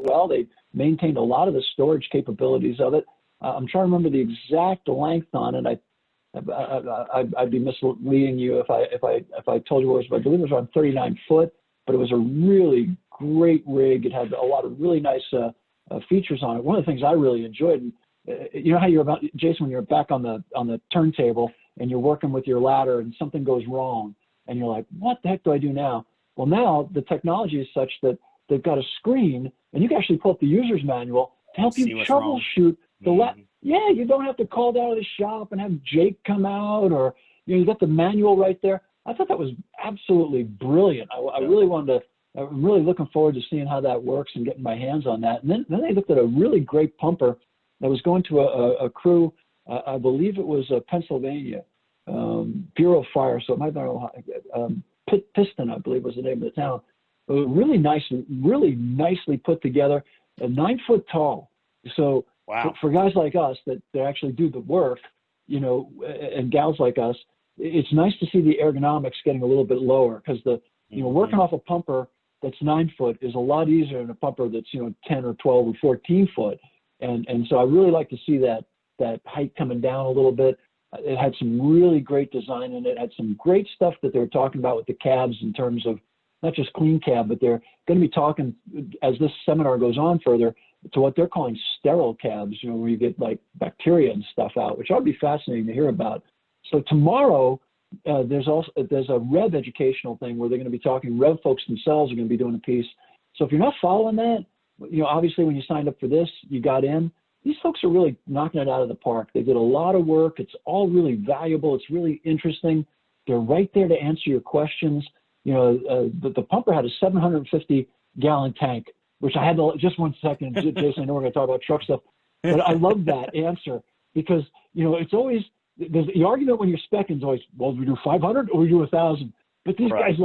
well. They maintained a lot of the storage capabilities of it. I'm trying to remember the exact length on it. I'd be misleading you if I told you what it was. I believe it was around 39 foot, but it was a really great rig. It had a lot of really nice features on it. One of the things I really enjoyed, you know how you're about, Jason, when you're back on the turntable and you're working with your ladder and something goes wrong and you're like, what the heck do I do now? Well, now the technology is such that they've got a screen and you can actually pull up the user's manual to help you troubleshoot the Yeah, you don't have to call down to the shop and have Jake come out, or you got the manual right there. I thought that was absolutely brilliant. I really wanted to. I'm really looking forward to seeing how that works and getting my hands on that. And then they looked at a really great pumper that was going to a crew. I believe it was Pennsylvania, Bureau of Fire. So it might be Piston, I believe was the name of the town. It was really nicely put together, 9 foot tall. So for guys like us that actually do the work, and gals like us, it's nice to see the ergonomics getting a little bit lower, because working off a pumper that's 9 foot is a lot easier than a pumper that's 10 or 12 or 14 foot. And so I really like to see that height coming down a little bit. It had some really great design in it. It had some great stuff that they were talking about with the cabs in terms of not just clean cab, but they're going to be talking, as this seminar goes on further, to what they're calling sterile cabs, where you get like bacteria and stuff out, which ought to be fascinating to hear about. So tomorrow, there's a Rev educational thing where they're going to be talking. Rev folks themselves are going to be doing a piece. So if you're not following that, obviously when you signed up for this, you got in. These folks are really knocking it out of the park. They did a lot of work. It's all really valuable. It's really interesting. They're right there to answer your questions. The pumper had a 750-gallon tank, which I had to, just one second, Jason, I know we're going to talk about truck stuff, but I love that answer because, it's always, there's the argument when you're speccing is always, well, do we do 500 or we do 1,000? But these guys,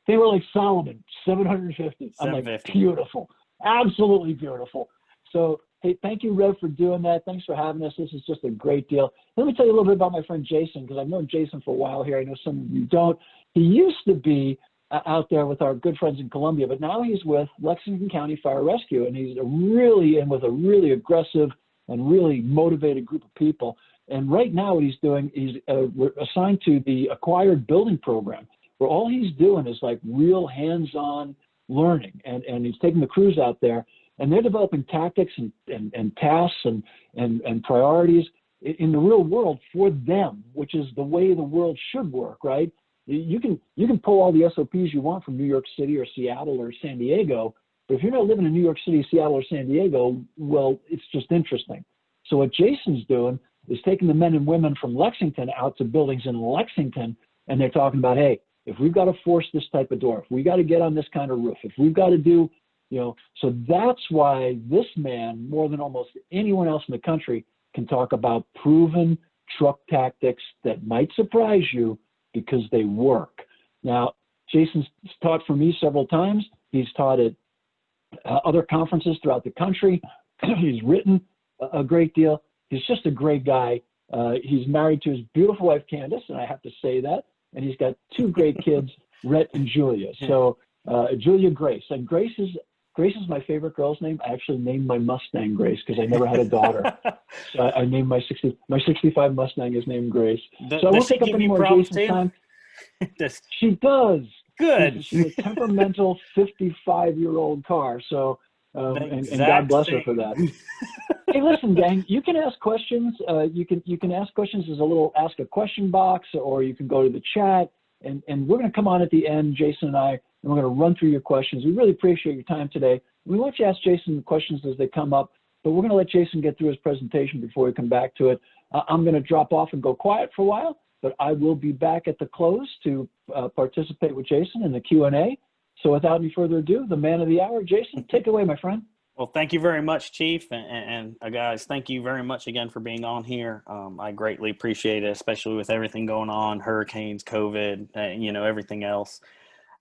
they were like Solomon, 750. I'm like, beautiful, absolutely beautiful. So, hey, thank you, Rev, for doing that. Thanks for having us. This is just a great deal. Let me tell you a little bit about my friend Jason, because I've known Jason for a while here. I know some of you don't. He used to be out there with our good friends in Columbia, but now he's with Lexington County Fire Rescue, and he's really in with a really aggressive and really motivated group of people. And right now what he's doing, he's assigned to the Acquired Building Program, where all he's doing is like real hands-on learning, and he's taking the crews out there, and they're developing tactics and tasks and priorities in the real world for them, which is the way the world should work, right? You can pull all the SOPs you want from New York City or Seattle or San Diego, but if you're not living in New York City, Seattle, or San Diego, well, it's just interesting. So what Jason's doing is taking the men and women from Lexington out to buildings in Lexington, and they're talking about, hey, if we've got to force this type of door, if we got to get on this kind of roof, if we've got to do, so that's why this man, more than almost anyone else in the country, can talk about proven truck tactics that might surprise you because they work. Now, Jason's taught for me several times. He's taught at other conferences throughout the country. He's written a great deal. He's just a great guy. He's married to his beautiful wife, Candace, and I have to say that. And he's got 2 great kids, Rhett and Julia. So Julia Grace. And Grace is my favorite girl's name. I actually named my Mustang Grace because I never had a daughter. So I named my 65 Mustang is named Grace. So I won't take up any more Jason's time. She does. Good. She's a temperamental 55-year-old car. So, and God bless her for that. Hey, listen, gang, you can ask questions. You can ask questions. There's a little ask a question box, or you can go to the chat. And we're going to come on at the end, Jason and I, and we're going to run through your questions. We really appreciate your time today. We want you to ask Jason questions as they come up, but we're going to let Jason get through his presentation before we come back to it. I'm going to drop off and go quiet for a while, but I will be back at the close to participate with Jason in the Q&A. So without any further ado, the man of the hour, Jason, take it away, my friend. Well, thank you very much, Chief. And guys, thank you very much again for being on here. I greatly appreciate it, especially with everything going on, hurricanes, COVID, everything else.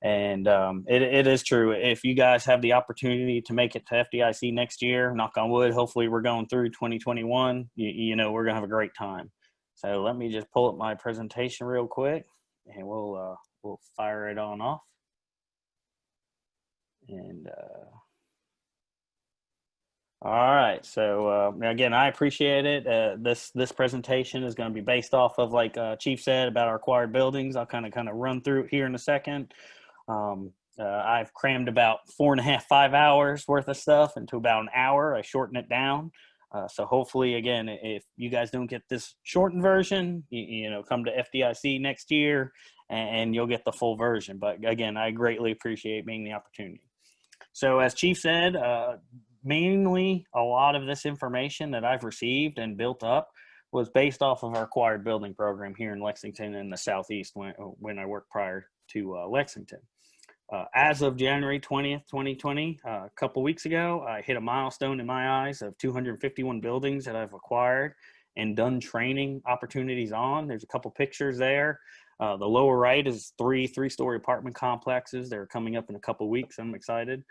And it is true. If you guys have the opportunity to make it to FDIC next year, knock on wood, hopefully we're going through 2021, we're going to have a great time. So let me just pull up my presentation real quick, and we'll fire it on off. And All right. So again, I appreciate it. This presentation is going to be based off of, like Chief said, about our acquired buildings. I'll kind of run through it here in a second. I've crammed about 4.5, 5 hours worth of stuff into about an hour. I shorten it down. So hopefully, again, if you guys don't get this shortened version, come to FDIC next year and you'll get the full version. But again, I greatly appreciate being the opportunity. So as Chief said, mainly a lot of this information that I've received and built up was based off of our acquired building program here in Lexington in the Southeast when I worked prior to Lexington. As of January 20th, 2020, a couple weeks ago, I hit a milestone in my eyes of 251 buildings that I've acquired and done training opportunities on. There's a couple pictures there. The lower right is three-story apartment complexes. They're coming up in a couple weeks. I'm excited.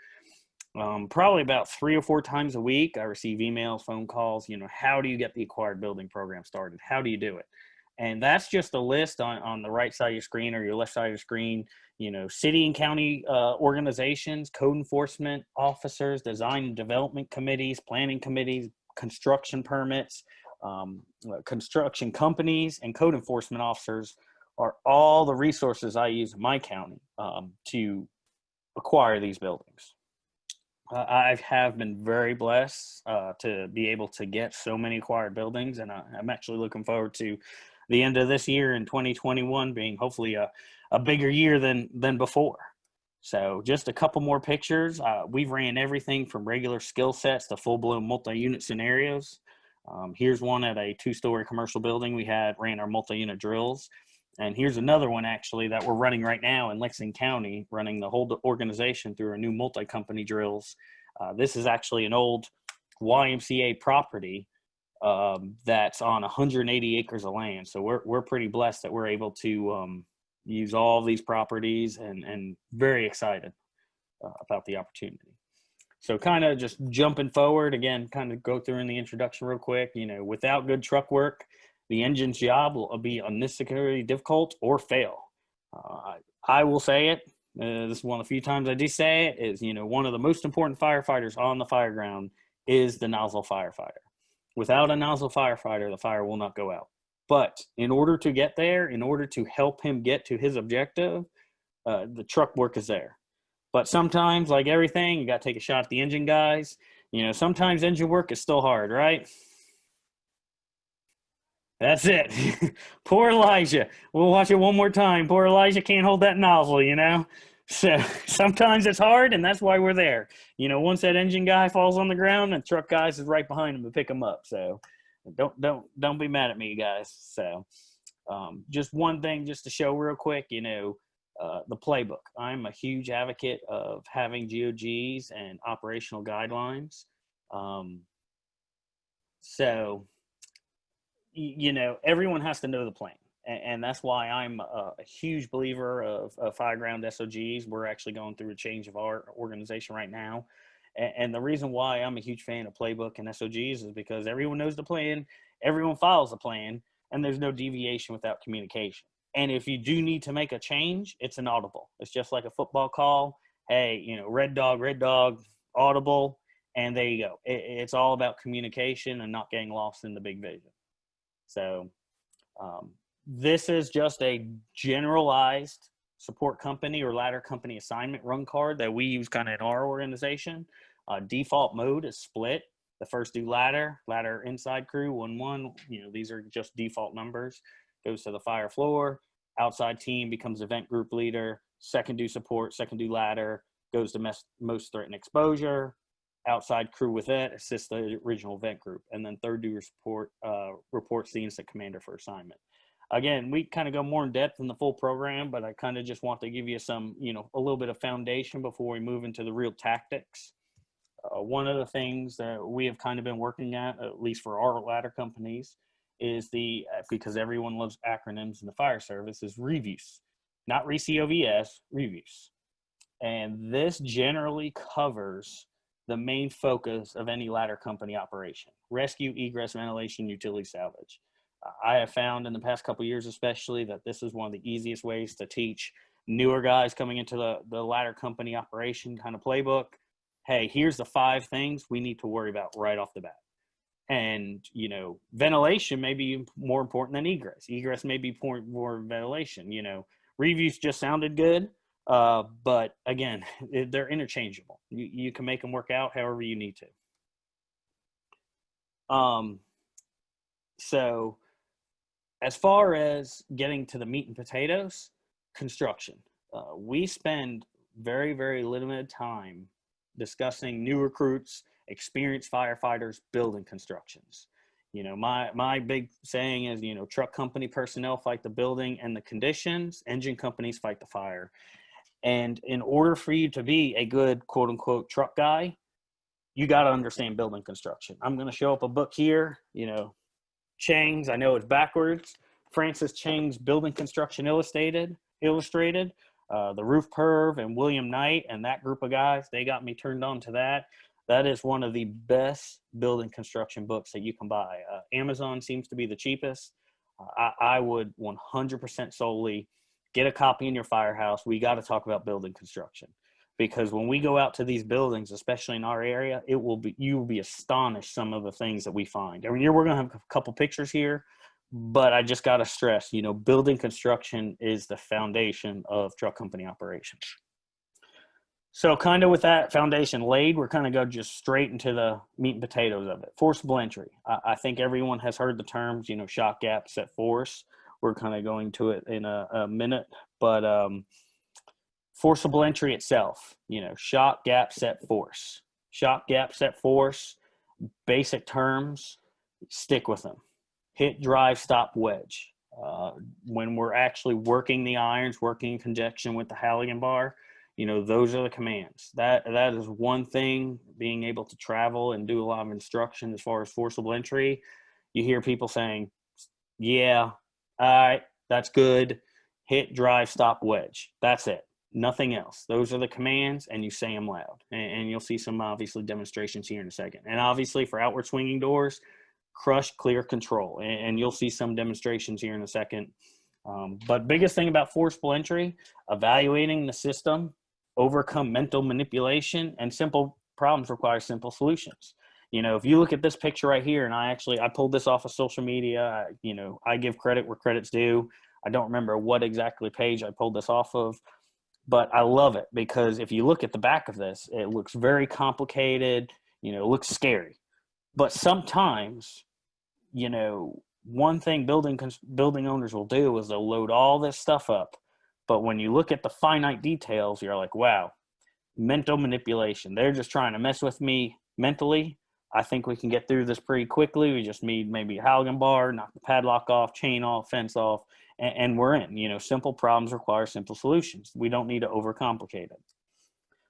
Probably about 3 or 4 times a week, I receive emails, phone calls, how do you get the acquired building program started? How do you do it? And that's just a list on the right side of your screen or your left side of your screen, city and county organizations, code enforcement officers, design and development committees, planning committees, construction permits, construction companies, and code enforcement officers are all the resources I use in my county to acquire these buildings. I have been very blessed to be able to get so many acquired buildings, and I'm actually looking forward to the end of this year in 2021 being hopefully a bigger year than before. So just a couple more pictures. We've ran everything from regular skill sets to full-blown multi-unit scenarios. Here's one at a 2-story commercial building. We ran our multi-unit drills. And here's another one actually that we're running right now in Lexington County, running the whole organization through our new multi-company drills. This is actually an old YMCA property that's on 180 acres of land. So we're pretty blessed that we're able to use all of these properties and very excited about the opportunity. So kind of just jumping forward again, kind of go through in the introduction real quick. Without good truck work, the engine's job will be unnecessarily difficult or fail. I will say it. This is one of the few times I do say it. Is one of the most important firefighters on the fire ground is the nozzle firefighter. Without a nozzle firefighter, the fire will not go out. But in order to get there, in order to help him get to his objective, the truck work is there. But sometimes, like everything, you got to take a shot at the engine guys. Sometimes engine work is still hard, right? That's it. Poor Elijah. We'll watch it one more time. Poor Elijah can't hold that nozzle, So sometimes it's hard, and that's why we're there. Once that engine guy falls on the ground, the truck guys is right behind him to pick him up. So don't be mad at me, guys. So just one thing, just to show real quick, the playbook. I'm a huge advocate of having GOGs and operational guidelines. So everyone has to know the plan. And that's why I'm a huge believer of Fireground SOGs. We're actually going through a change of our organization right now. And the reason why I'm a huge fan of Playbook and SOGs is because everyone knows the plan, everyone follows the plan, and there's no deviation without communication. And if you do need to make a change, it's an audible. It's just like a football call. Hey, red dog, audible, and there you go. It's all about communication and not getting lost in the big vision. So this is just a generalized support company or ladder company assignment run card that we use kind of in our organization. Default mode is split. The first do ladder inside crew, 1-1. These are just default numbers. Goes to the fire floor. Outside team becomes event group leader. Second do support, second do ladder. Goes to most threatened exposure. Outside crew with it assists the original event group. And then third do support reports the instant commander for assignment. Again, we kind of go more in depth in the full program, but I kind of just want to give you some, a little bit of foundation before we move into the real tactics. One of the things that we have kind of been working at least for our ladder companies, is because everyone loves acronyms in the fire service, is REVUS. Not RECOVS, REVUS. And this generally covers the main focus of any ladder company operation: rescue, egress, ventilation, utility salvage. I have found in the past couple of years especially that this is one of the easiest ways to teach newer guys coming into the ladder company operation kind of playbook. hey, here's the 5 things we need to worry about right off the bat. And, you know, ventilation may be more important than egress. Egress may be more ventilation. You know, reviews just sounded good, but again, they're interchangeable. You can make them work out however you need to. So as far as getting to the meat and potatoes, construction. We spend very, very limited time discussing new recruits, experienced firefighters, building constructions. You know, my big saying is, you know, truck company personnel fight the building and the conditions, engine companies fight the fire. And in order for you to be a good quote unquote truck guy, you got to understand building construction. I'm going to show up a book here, you know, Chang's, I know it's backwards, Francis Chang's Building Construction Illustrated, the Roof Perv and William Knight and that group of guys, they got me turned on to that. That is one of the best building construction books that you can buy. Amazon seems to be the cheapest. I would 100% solely get a copy in your firehouse. We got to talk about building construction, because when we go out to these buildings, especially in our area, you will be astonished some of the things that we find. I mean, we're going to have a couple pictures here, but I just got to stress, you know, building construction is the foundation of truck company operations. So kind of with that foundation laid, we're kind of go just straight into the meat and potatoes of it. Forcible entry. I think everyone has heard the terms, you know, shock gap, set force. We're kind of going to it in a minute, but forcible entry itself, you know, shock, gap, set, force. Shock, gap, set, force, basic terms, stick with them. Hit, drive, stop, wedge. When we're actually working the irons, working in conjunction with the Halligan bar, you know, those are the commands. That is one thing, being able to travel and do a lot of instruction as far as forcible entry. You hear people saying, yeah, all right, that's good. Hit, drive, stop, wedge. That's it. Nothing else. Those are the commands, and you say them loud. And you'll see some obviously demonstrations here in a second. And obviously for outward swinging doors, crush, clear, control. And you'll see some demonstrations here in a second. But biggest thing about forcible entry, evaluating the system, overcome mental manipulation, and simple problems require simple solutions. You know, if you look at this picture right here, and I pulled this off of social media, I give credit where credit's due. I don't remember what exactly page I pulled this off of, but I love it because if you look at the back of this, it looks very complicated, you know, it looks scary. But sometimes, you know, one thing building owners will do is they'll load all this stuff up. But when you look at the finite details, you're like, wow, mental manipulation. They're just trying to mess with me mentally. I think we can get through this pretty quickly. We just need maybe a Halligan bar, knock the padlock off, chain off, fence off, and we're in. You know, simple problems require simple solutions. We don't need to overcomplicate it.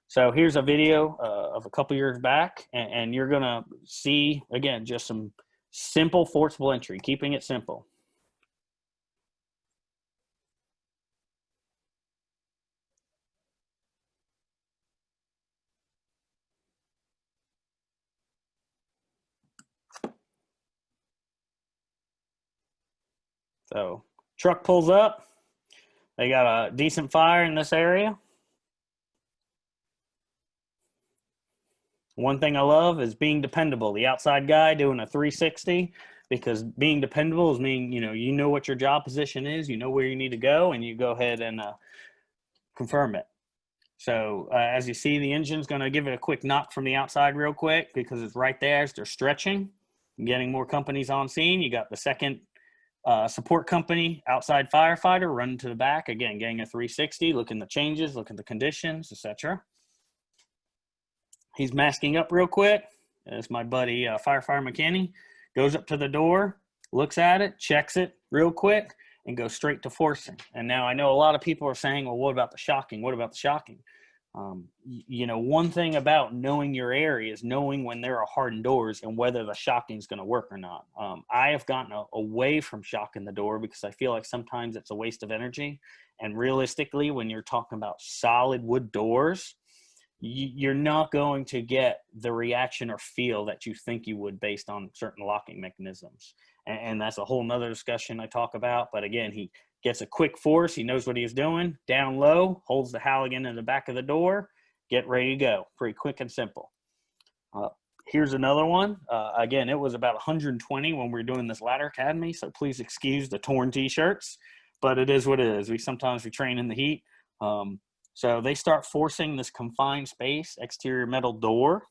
So here's a video of a couple years back, and you're going to see, again, just some simple forcible entry, keeping it simple. So truck pulls up. They got a decent fire in this area. One thing I love is being dependable. The outside guy doing a 360, because being dependable is meaning, you know what your job position is, you know where you need to go, and you go ahead and confirm it. So as you see, the engine's going to give it a quick knock from the outside real quick because it's right there as they're stretching, getting more companies on scene. You got the second support company, outside firefighter, running to the back, again, getting a 360, looking at the changes, looking at the conditions, etc. He's masking up real quick. That's my buddy, Firefighter McKinney. Goes up to the door, looks at it, checks it real quick, and goes straight to forcing. And now I know a lot of people are saying, well, what about the shocking? What about the shocking? One thing about knowing your area is knowing when there are hardened doors and whether the shocking is going to work or not. I have gotten away from shocking the door because I feel like sometimes it's a waste of energy. And realistically, when you're talking about solid wood doors, you're not going to get the reaction or feel that you think you would based on certain locking mechanisms. And that's a whole nother discussion I talk about. But again, he gets a quick force. He knows what he's doing. Down low, holds the Halligan in the back of the door, get ready to go. Pretty quick and simple. Here's another one. Again, it was about 120 when we were doing this ladder academy, so please excuse the torn t-shirts, but it is what it is. We train in the heat. So they start forcing this confined space, exterior metal door.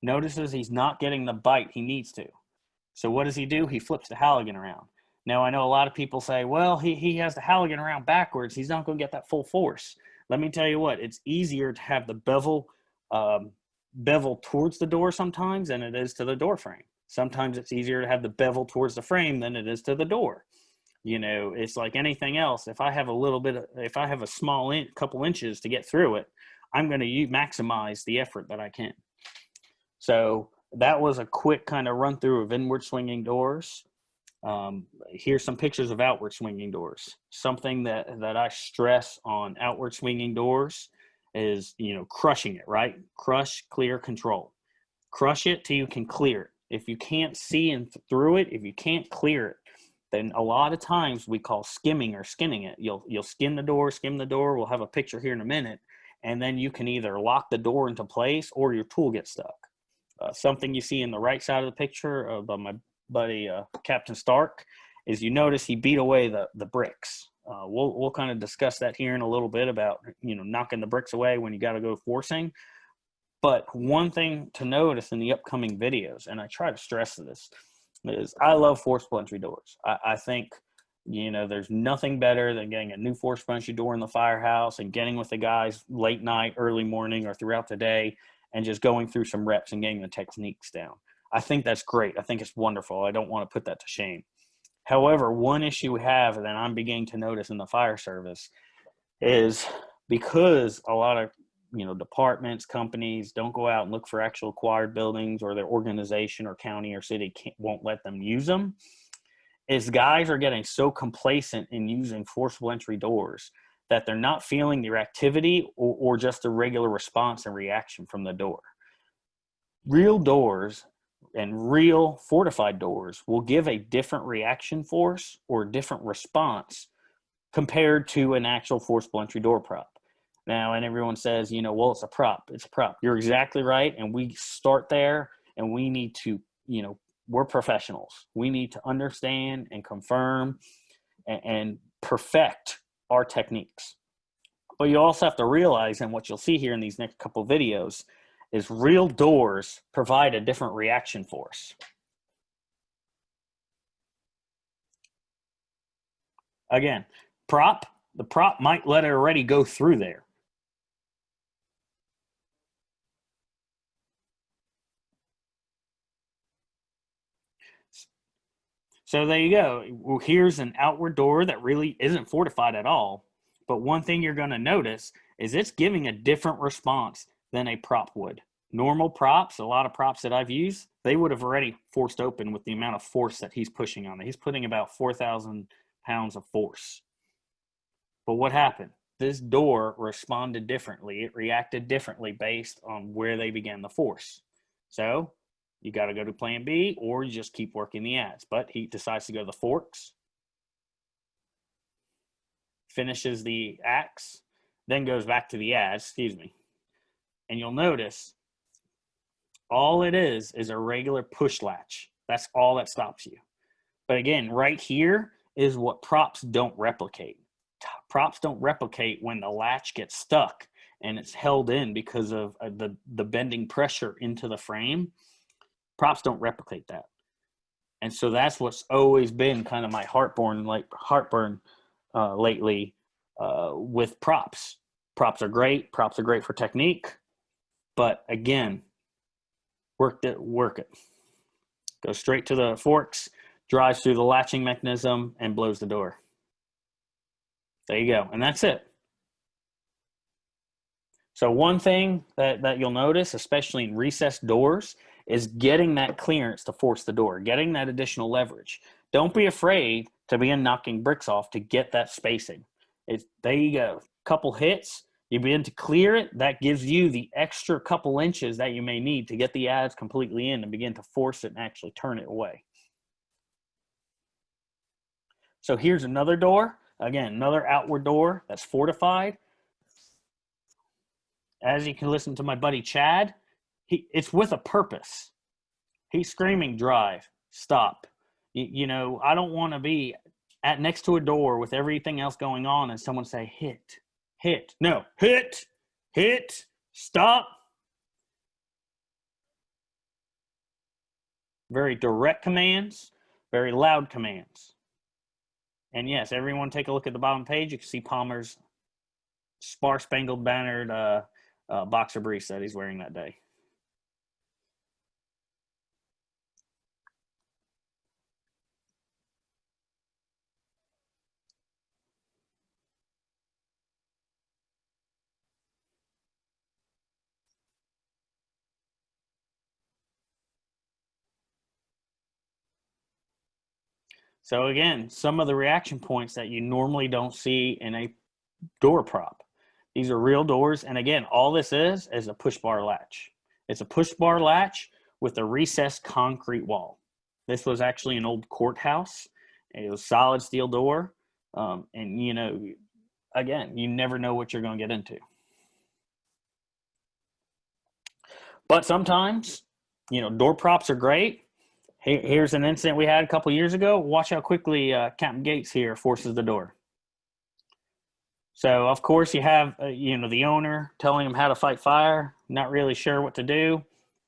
Notices he's not getting the bite he needs to. So what does he do? He flips the Halligan around. Now, I know a lot of people say, well, he has the Halligan around backwards. He's not going to get that full force. Let me tell you what, it's easier to have the bevel towards the door sometimes than it is to the door frame. Sometimes it's easier to have the bevel towards the frame than it is to the door. You know, it's like anything else. If I have a small couple inches to get through it, I'm going to maximize the effort that I can. So that was a quick kind of run through of inward swinging doors. Here's some pictures of outward swinging doors. Something that I stress on outward swinging doors is, you know, crushing it, right? Crush, clear, control. Crush it till you can clear it. If you can't see through it, if you can't clear it, then a lot of times we call skimming or skinning it. You'll skim the door. We'll have a picture here in a minute. And then you can either lock the door into place or your tool gets stuck. Something you see in the right side of the picture of my buddy Captain Stark is, you notice he beat away the bricks. We'll kind of discuss that here in a little bit about, you know, knocking the bricks away when you got to go forcing. But one thing to notice in the upcoming videos, and I try to stress this, is I love forcible entry doors. I think, you know, there's nothing better than getting a new forcible entry door in the firehouse and getting with the guys late night, early morning, or throughout the day and just going through some reps and getting the techniques down. I think that's great. I think it's wonderful. I don't want to put that to shame. However, one issue we have that I'm beginning to notice in the fire service is, because a lot of, you know, departments, companies don't go out and look for actual acquired buildings, or their organization or county or city won't let them use them, is guys are getting so complacent in using forcible entry doors that they're not feeling the reactivity or just a regular response and reaction from the door. Real doors and real fortified doors will give a different reaction force or different response compared to an actual forcible entry door prop. Now, and everyone says, you know, well, it's a prop. It's a prop. You're exactly right. And we start there, and we need to, you know, we're professionals. We need to understand and confirm and perfect our techniques. But you also have to realize, and what you'll see here in these next couple of videos, is real doors provide a different reaction force. Again, the prop might let it already go through there. So there you go. Well, here's an outward door that really isn't fortified at all. But one thing you're going to notice is it's giving a different response than a prop would. Normal props, a lot of props that I've used, they would have already forced open with the amount of force that he's pushing on it. He's putting about 4,000 pounds of force. But what happened? This door responded differently. It reacted differently based on where they began the force. So you got to go to plan B, or you just keep working the adds. But he decides to go to the forks, finishes the axe, then goes back to the adds, and you'll notice all it is a regular push latch. That's all that stops you. But again, right here is what props don't replicate. Props don't replicate when the latch gets stuck and it's held in because of the bending pressure into the frame. Props don't replicate that. And so that's what's always been kind of my heartburn lately with props. Props are great. Props are great for technique. But again, work it. Go straight to the forks, drives through the latching mechanism, and blows the door. There you go. And that's it. So one thing that you'll notice, especially in recessed doors, is getting that clearance to force the door, getting that additional leverage. Don't be afraid to begin knocking bricks off to get that spacing. There you go. Couple hits, you begin to clear it. That gives you the extra couple inches that you may need to get the adds completely in and begin to force it and actually turn it away. So here's another door Again, another outward door that's fortified. As you can listen to my buddy Chad, it's with a purpose. He's screaming, drive, stop. I don't want to be at next to a door with everything else going on and someone say, hit. No, hit, stop. Very direct commands, very loud commands. And yes, everyone take a look at the bottom page. You can see Palmer's spangled bannered boxer briefs that he's wearing that day. So again, some of the reaction points that you normally don't see in a door prop. These are real doors. And again, all this is a push bar latch. It's a push bar latch with a recessed concrete wall. This was actually an old courthouse. It was solid steel door. And again, you never know what you're going to get into. But sometimes, door props are great. Here's an incident we had a couple years ago. Watch how quickly Captain Gates here forces the door. So, of course, you have, the owner telling him how to fight fire, not really sure what to do.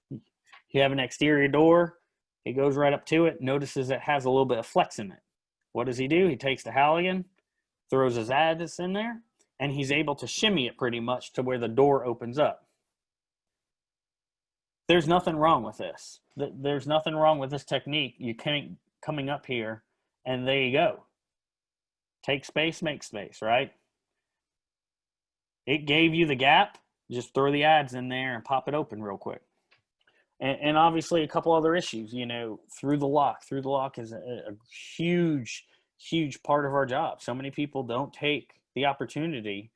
You have an exterior door. He goes right up to it, notices it has a little bit of flex in it. What does he do? He takes the Halligan, throws his adze in there, and he's able to shimmy it pretty much to where the door opens up. There's nothing wrong with this. There's nothing wrong with this technique. You can't coming up here, and there you go. Take space, make space, right? It gave you the gap. Just throw the adze in there and pop it open real quick. And obviously a couple other issues, through the lock. Through the lock is a huge, huge part of our job. So many people don't take the opportunity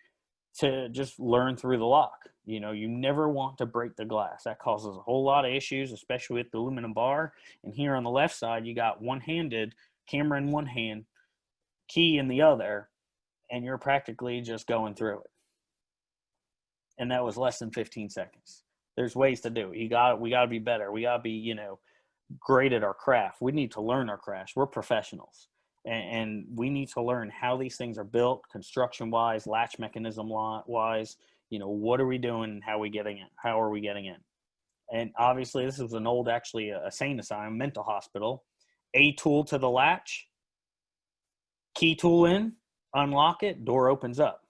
to just learn through the lock. You never want to break the glass. That causes a whole lot of issues, especially with the aluminum bar. And here on the left side, you got one-handed, camera in one hand, key in the other, and you're practically just going through it. And that was less than 15 seconds. There's ways to do it. We got to be better. We got to be, great at our craft. We need to learn our craft. We're professionals. And we need to learn how these things are built, construction-wise, latch mechanism-wise. What are we doing and how are we getting in? And obviously, this is an old, actually, a sane asylum, mental hospital. A tool to the latch, key tool in, unlock it, door opens up.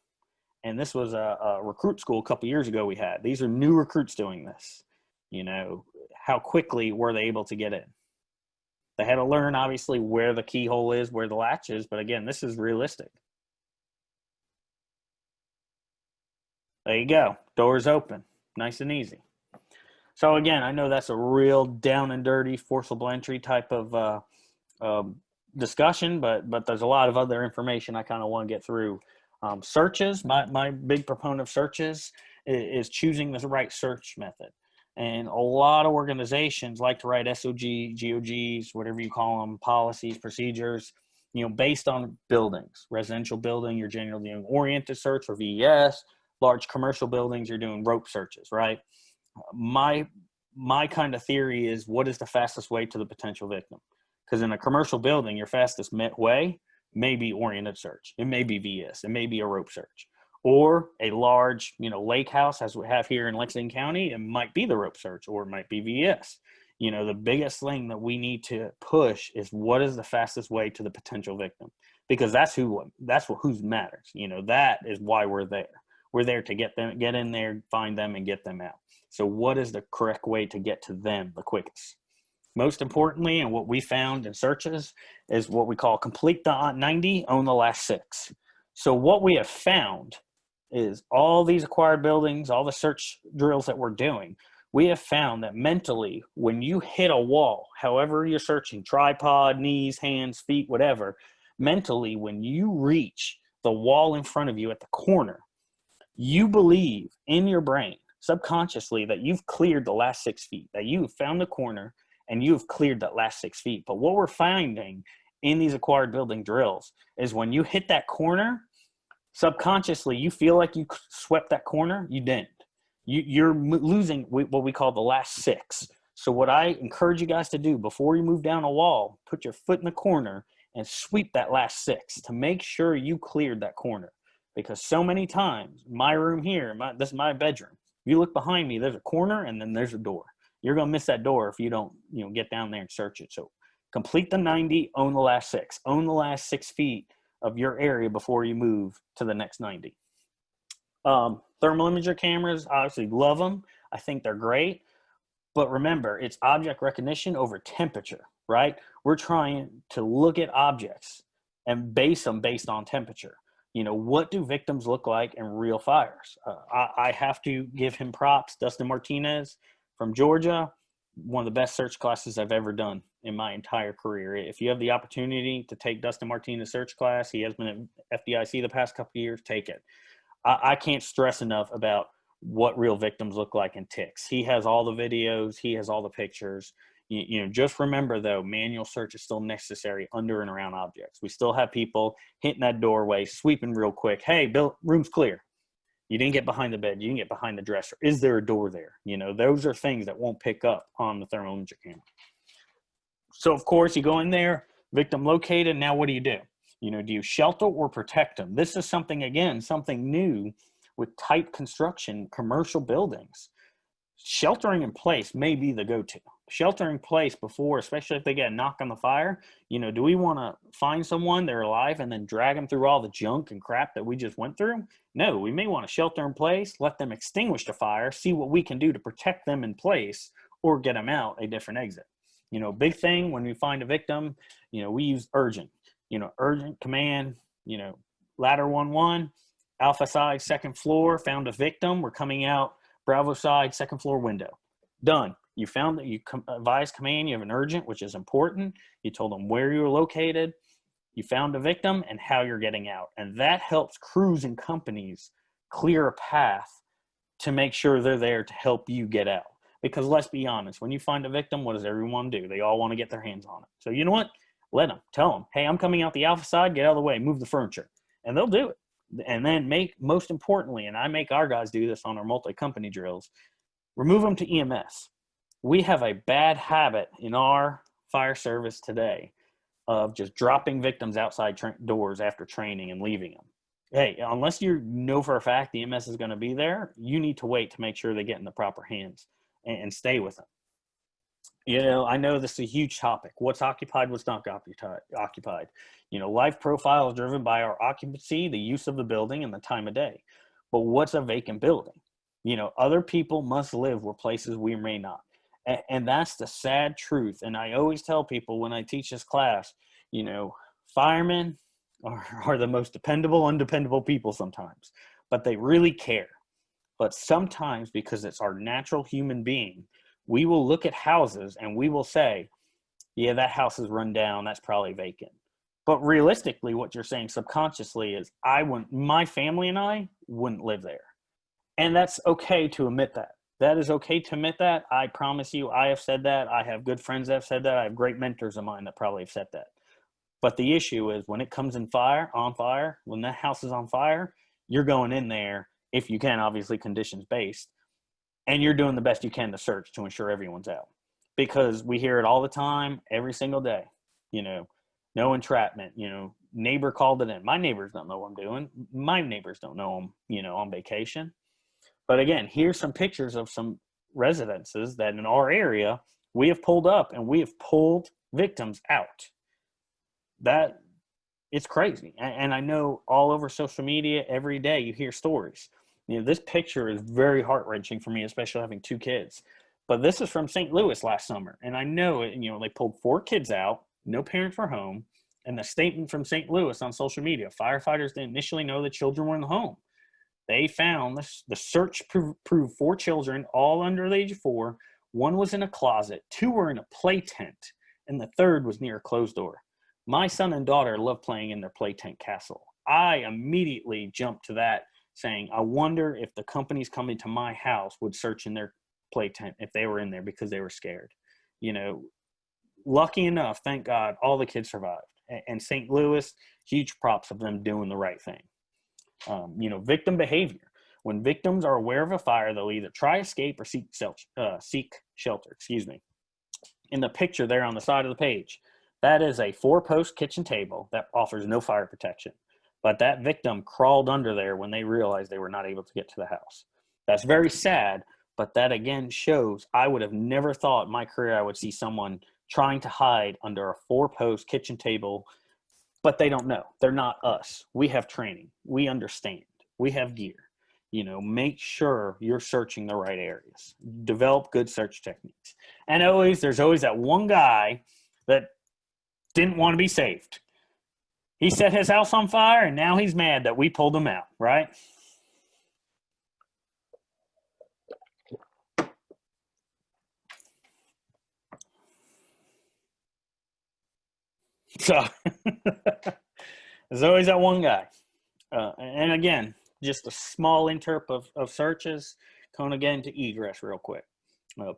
And this was a recruit school a couple years ago we had. These are new recruits doing this. How quickly were they able to get in? They had to learn, obviously, where the keyhole is, where the latch is. But again, this is realistic. There you go. Doors open. Nice and easy. So again, I know that's a real down and dirty, forcible entry type of discussion, but there's a lot of other information I kind of want to get through. Searches, my big proponent of searches is choosing the right search method. And a lot of organizations like to write SOG, GOGs, whatever you call them, policies, procedures, based on buildings. Residential building, you're generally doing oriented search or VES. Large commercial buildings, you're doing rope searches, right? My kind of theory is, what is the fastest way to the potential victim? Because in a commercial building, your fastest way may be oriented search. It may be VS. It may be a rope search. Or a large, lake house, as we have here in Lexington County, it might be the rope search, or it might be VS. The biggest thing that we need to push is, what is the fastest way to the potential victim? Because that's who matters. That is why we're there. We're there to get in there, find them, and get them out. So what is the correct way to get to them the quickest? Most importantly, and what we found in searches, is what we call complete the 90, own the last 6. So what we have found is, all these acquired buildings, all the search drills that we're doing, we have found that mentally, when you hit a wall, however you're searching, tripod, knees, hands, feet, whatever, mentally, when you reach the wall in front of you at the corner, you believe in your brain, subconsciously, that you've cleared the last 6 feet, that you've found the corner and you've cleared that last 6 feet. But what we're finding in these acquired building drills is when you hit that corner, subconsciously, you feel like you swept that corner. You didn't. You're losing what we call the last six. So what I encourage you guys to do before you move down a wall, put your foot in the corner and sweep that last six to make sure you cleared that corner. Because so many times, my room here, this is my bedroom. You look behind me, there's a corner and then there's a door. You're going to miss that door if you don't, get down there and search it. So complete the 90, own the last six. Own the last 6 feet of your area before you move to the next 90. Thermal imager cameras, obviously love them. I think they're great. But remember, it's object recognition over temperature, right? We're trying to look at objects and base them based on temperature. What do victims look like in real fires? I have to give him props. Dustin Martinez from Georgia, one of the best search classes I've ever done in my entire career. If you have the opportunity to take Dustin Martinez search class, he has been at Fdic the past couple of years, take it. I can't stress enough about what real victims look like in ticks. He has all the videos. He has all the pictures. Just remember, though, manual search is still necessary under and around objects. We still have people hitting that doorway, sweeping real quick. Hey, Bill, room's clear. You didn't get behind the bed. You didn't get behind the dresser. Is there a door there? Those are things that won't pick up on the thermal imager camera. So, of course, you go in there, victim located. Now what do? Do you shelter or protect them? This is something new with tight construction, commercial buildings. Sheltering in place may be the go-to. Sheltering in place before, especially if they get a knock on the fire, do we want to find someone, they're alive, and then drag them through all the junk and crap that we just went through? No, we may want to shelter in place, let them extinguish the fire, see what we can do to protect them in place or get them out a different exit. Big thing when we find a victim, we use urgent, urgent command, ladder 1-1, alpha side, second floor, found a victim. We're coming out Bravo side, second floor window. Done. You found that you advised command, you have an urgent, which is important. You told them where you were located. You found a victim and how you're getting out. And that helps crews and companies clear a path to make sure they're there to help you get out. Because let's be honest, when you find a victim, what does everyone do? They all want to get their hands on it. So you know what? Let them. Tell them, hey, I'm coming out the alpha side, get out of the way, move the furniture. And they'll do it. And then most importantly, and I make our guys do this on our multi-company drills, remove them to EMS. We have a bad habit in our fire service today of just dropping victims outside doors after training and leaving them. Hey, unless you know for a fact the EMS is going to be there, you need to wait to make sure they get in the proper hands and stay with them. I know this is a huge topic. What's occupied, what's not occupied. Life profile is driven by our occupancy, the use of the building, and the time of day. But what's a vacant building? Other people must live where places we may not. And that's the sad truth. And I always tell people when I teach this class, firemen are the most dependable, undependable people sometimes. But they really care. But sometimes, because it's our natural human being, we will look at houses and we will say, yeah, that house is run down. That's probably vacant. But realistically, what you're saying subconsciously is my family and I wouldn't live there. And that's okay to admit that. That is okay to admit that. I promise you, I have said that. I have good friends that have said that. I have great mentors of mine that probably have said that. But the issue is when it comes on fire, when that house is on fire, you're going in there, if you can, obviously conditions based, and you're doing the best you can to search to ensure everyone's out. Because we hear it all the time, every single day, no entrapment, neighbor called it in. My neighbors don't know what I'm doing. My neighbors don't know I'm, on vacation. But again, here's some pictures of some residences that in our area, we have pulled up and we have pulled victims out. That it's crazy. And I know all over social media, every day you hear stories. This picture is very heart-wrenching for me, especially having 2 kids. But this is from St. Louis last summer. And I know, they pulled 4 kids out, no parents were home. And the statement from St. Louis on social media, firefighters didn't initially know the children were in the home. They found the search proved 4 children, all under the age of 4. 1 was in a closet, 2 were in a play tent, and the 3rd was near a closed door. My son and daughter love playing in their play tent castle. I immediately jumped to that, saying, I wonder if the companies coming to my house would search in their play tent if they were in there because they were scared. Lucky enough, thank God, all the kids survived. and St. Louis, huge props of them doing the right thing. Victim behavior. When victims are aware of a fire, they'll either try escape or seek shelter. In the picture there on the side of the page, that is a 4-post kitchen table that offers no fire protection. But that victim crawled under there when they realized they were not able to get to the house. That's very sad, but that again shows I would have never thought in my career I would see someone trying to hide under a 4-post kitchen table, but they don't know. They're not us. We have training. We understand. We have gear. Make sure you're searching the right areas. Develop good search techniques. And there's always that one guy that didn't want to be saved. He set his house on fire, and now he's mad that we pulled him out, right? So there's always that one guy. And again, just a small interp of searches. Going again to egress real quick.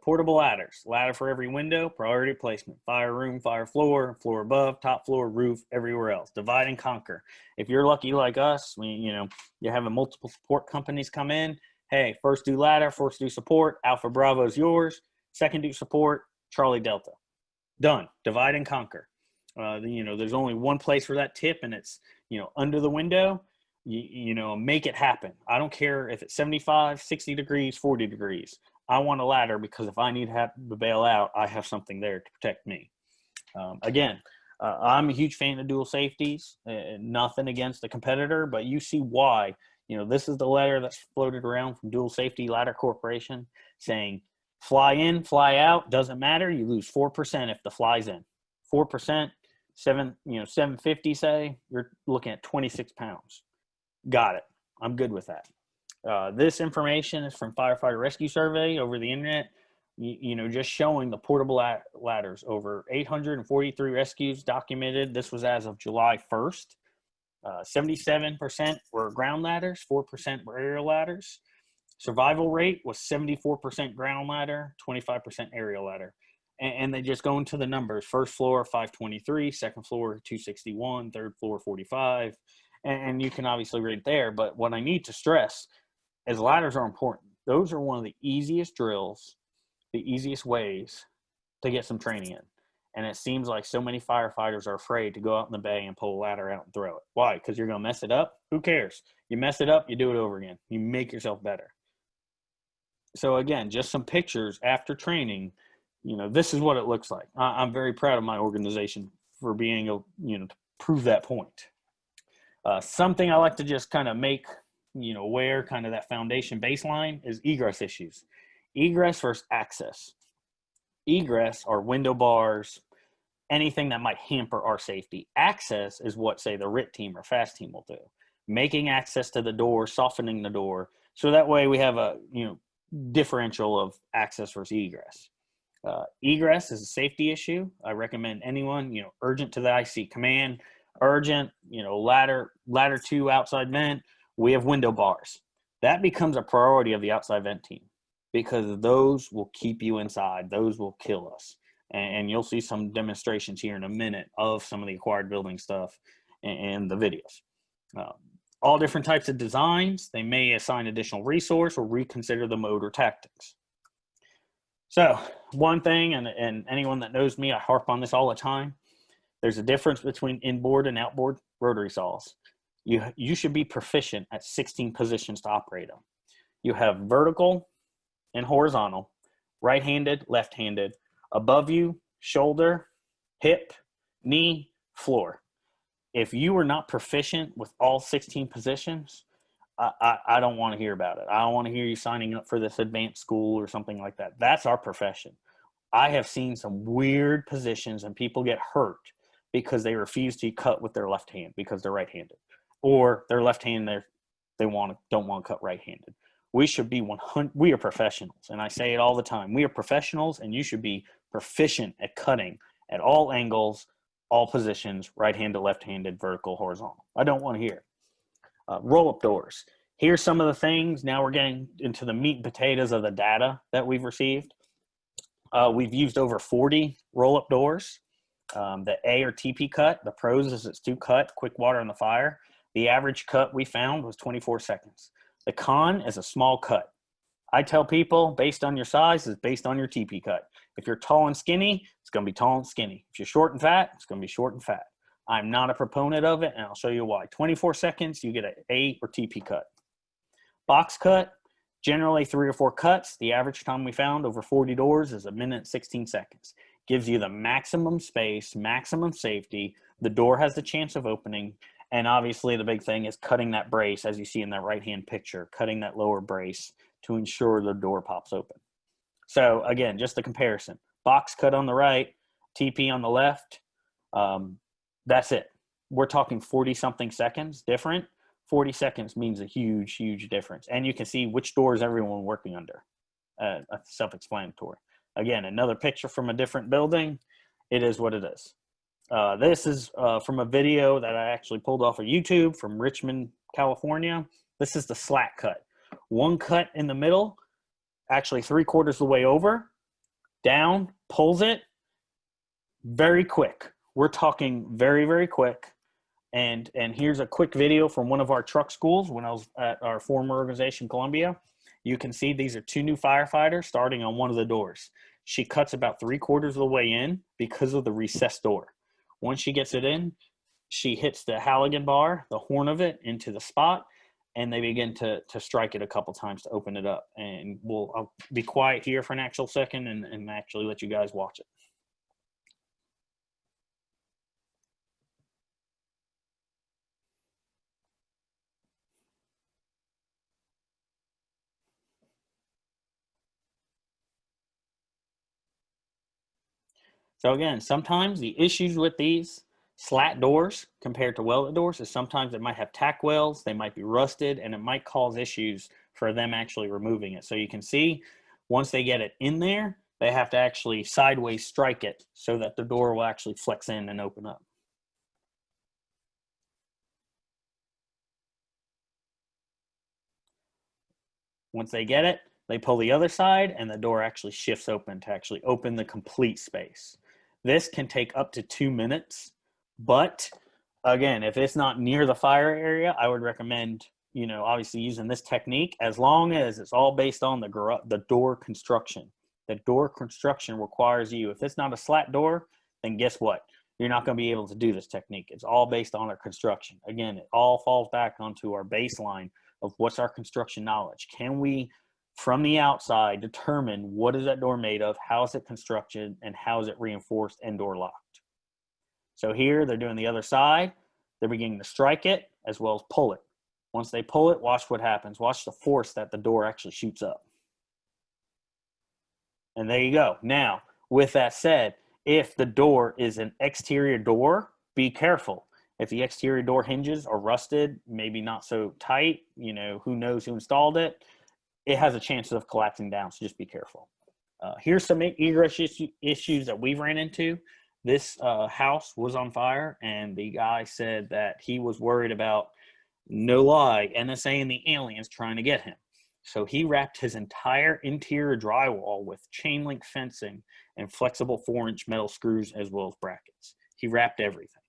Portable ladders. Ladder for every window, priority placement. Fire room, fire floor, floor above, top floor, roof, everywhere else. Divide and conquer. If you're lucky like us, you're having multiple support companies come in. Hey, first do ladder, first do support. Alpha Bravo is yours. Second do support. Charlie Delta. Done. Divide and conquer. There's only one place for that tip, and it's, under the window. Make it happen. I don't care if it's 75, 60 degrees, 40 degrees. I want a ladder because if I need to have to bail out, I have something there to protect me. I'm a huge fan of dual safeties. Nothing against the competitor, but you see why. This is the letter that's floated around from Dual Safety Ladder Corporation saying, fly in, fly out, doesn't matter. You lose 4% if the fly's in. 4%, 750 say, you're looking at 26 pounds. Got it. I'm good with that. This information is from Firefighter Rescue Survey over the internet, just showing the portable ladders. Over 843 rescues documented. This was as of July 1st. 77% were ground ladders, 4% were aerial ladders. Survival rate was 74% ground ladder, 25% aerial ladder. And they just go into the numbers. First floor, 523, second floor, 261, third floor, 45. And you can obviously read there, but what I need to stress is ladders are important. Those are one of the easiest drills, the easiest ways to get some training in. And it seems like so many firefighters are afraid to go out in the bay and pull a ladder out and throw it. Why? Because you're going to mess it up? Who cares? You mess it up, you do it over again. You make yourself better. So again, just some pictures after training. This is what it looks like. I'm very proud of my organization for being able, to prove that point. Something I like to just kind of make, aware, kind of that foundation baseline is egress issues. Egress versus access. Egress are window bars, anything that might hamper our safety. Access is what, say, the RIT team or FAST team will do. Making access to the door, softening the door. So that way we have a, differential of access versus egress. Egress is a safety issue. I recommend anyone, urgent to the IC command, urgent, ladder 2 outside vent. We have window bars. That becomes a priority of the outside vent team because those will keep you inside. Those will kill us. And you'll see some demonstrations here in a minute of some of the acquired building stuff and the videos. All different types of designs. They may assign additional resource or reconsider the mode or tactics. So one thing, and anyone that knows me, I harp on this all the time. There's a difference between inboard and outboard rotary saws. You should be proficient at 16 positions to operate them. You have vertical and horizontal, right-handed, left-handed, above you, shoulder, hip, knee, floor. If you are not proficient with all 16 positions, I don't want to hear about it. I don't want to hear you signing up for this advanced school or something like that. That's our profession. I have seen some weird positions and people get hurt because they refuse to cut with their left hand because they're right-handed, or their left hand don't want to cut right-handed. We should be 100. We are professionals, and I say it all the time. We are professionals, and you should be proficient at cutting at all angles, all positions, right-handed, left-handed, vertical, horizontal. I don't want to hear. Roll-up doors. Here's some of the things. Now we're getting into the meat and potatoes of the data that we've received. We've used over 40 roll-up doors. The A or TP cut, the pros is it's 2 cut, quick water on the fire. The average cut we found was 24 seconds. The con is a small cut. I tell people based on your size is based on your TP cut. If you're tall and skinny, it's going to be tall and skinny. If you're short and fat, it's going to be short and fat. I'm not a proponent of it, and I'll show you why. 24 seconds, you get an A or TP cut. Box cut, generally 3 or 4 cuts. The average time we found over 40 doors is 1 minute and 16 seconds. Gives you the maximum space, maximum safety. The door has the chance of opening. And obviously the big thing is cutting that brace, as you see in that right-hand picture, cutting that lower brace to ensure the door pops open. So again, just the comparison. Box cut on the right, TP on the left. That's it. We're talking 40-something seconds different. 40 seconds means a huge, huge difference. And you can see which door is everyone working under. Self-explanatory. Again, another picture from a different building. It is what it is. This is from a video that I actually pulled off of YouTube from Richmond, California. This is the slat cut. 1 cut in the middle, actually 3/4 of the way over, down, pulls it, very quick. We're talking very, very quick. And here's a quick video from one of our truck schools when I was at our former organization, Columbia. You can see these are 2 new firefighters starting on one of the doors. She cuts about 3/4 of the way in because of the recessed door. Once she gets it in, she hits the Halligan bar, the horn of it, into the spot, and they begin to strike it a couple times to open it up. And I'll be quiet here for an actual second and actually let you guys watch it. So again, sometimes the issues with these slat doors compared to welded doors is sometimes it might have tack welds, they might be rusted, and it might cause issues for them actually removing it. So you can see once they get it in there, they have to actually sideways strike it so that the door will actually flex in and open up. Once they get it, they pull the other side and the door actually shifts open to actually open the complete space. This can take up to 2 minutes, but again, if it's not near the fire area, I would recommend, obviously using this technique as long as it's all based on the door construction. The door construction requires you, if it's not a slat door, then guess what? You're not going to be able to do this technique. It's all based on our construction. Again, it all falls back onto our baseline of what's our construction knowledge. Can we, from the outside, determine what is that door made of, how is it constructed, and how is it reinforced and door locked? So here they're doing the other side. They're beginning to strike it as well as pull it. Once they pull it, watch what happens. Watch the force that the door actually shoots up. And there you go. Now, with that said, if the door is an exterior door, be careful. If the exterior door hinges are rusted, maybe not so tight, who knows who installed it, it has a chance of collapsing down, so just be careful. Here's some egress issues that we've ran into. This house was on fire, and the guy said that he was worried about, no lie, NSA and the aliens trying to get him. So he wrapped his entire interior drywall with chain link fencing and flexible 4-inch metal screws as well as brackets. He wrapped everything.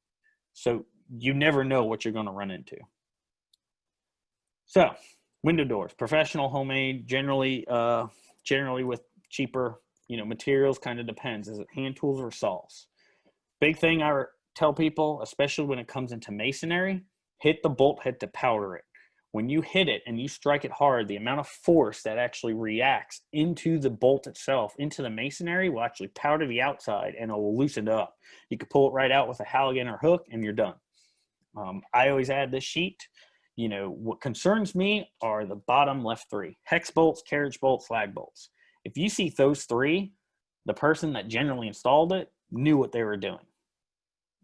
So you never know what you're going to run into. So window doors, professional, homemade, generally with cheaper, materials, kind of depends. Is it hand tools or saws? Big thing I tell people, especially when it comes into masonry, hit the bolt head to powder it. When you hit it and you strike it hard, the amount of force that actually reacts into the bolt itself, into the masonry, will actually powder the outside and it will loosen it up. You can pull it right out with a Halligan or hook and you're done. I always add this sheet. What concerns me are the bottom left 3. Hex bolts, carriage bolts, slag bolts. If you see those 3, the person that generally installed it knew what they were doing.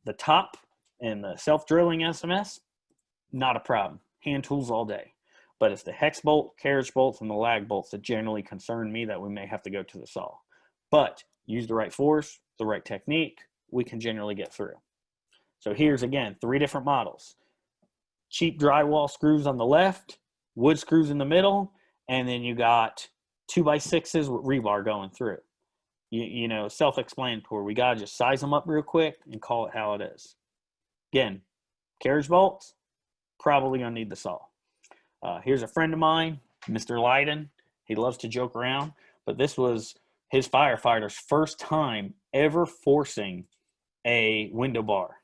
The top and the self-drilling SMS, not a problem. Hand tools all day. But it's the hex bolt, carriage bolts, and the lag bolts that generally concern me that we may have to go to the saw. But use the right force, the right technique, we can generally get through. So here's, again, 3 different models. Cheap drywall screws on the left, wood screws in the middle, and then you got 2x6s with rebar going through. you know, self-explanatory. We got to just size them up real quick and call it how it is. Again, carriage bolts, probably going to need the saw. Here's a friend of mine, Mr. Leiden. He loves to joke around, but this was his firefighter's first time ever forcing a window bar.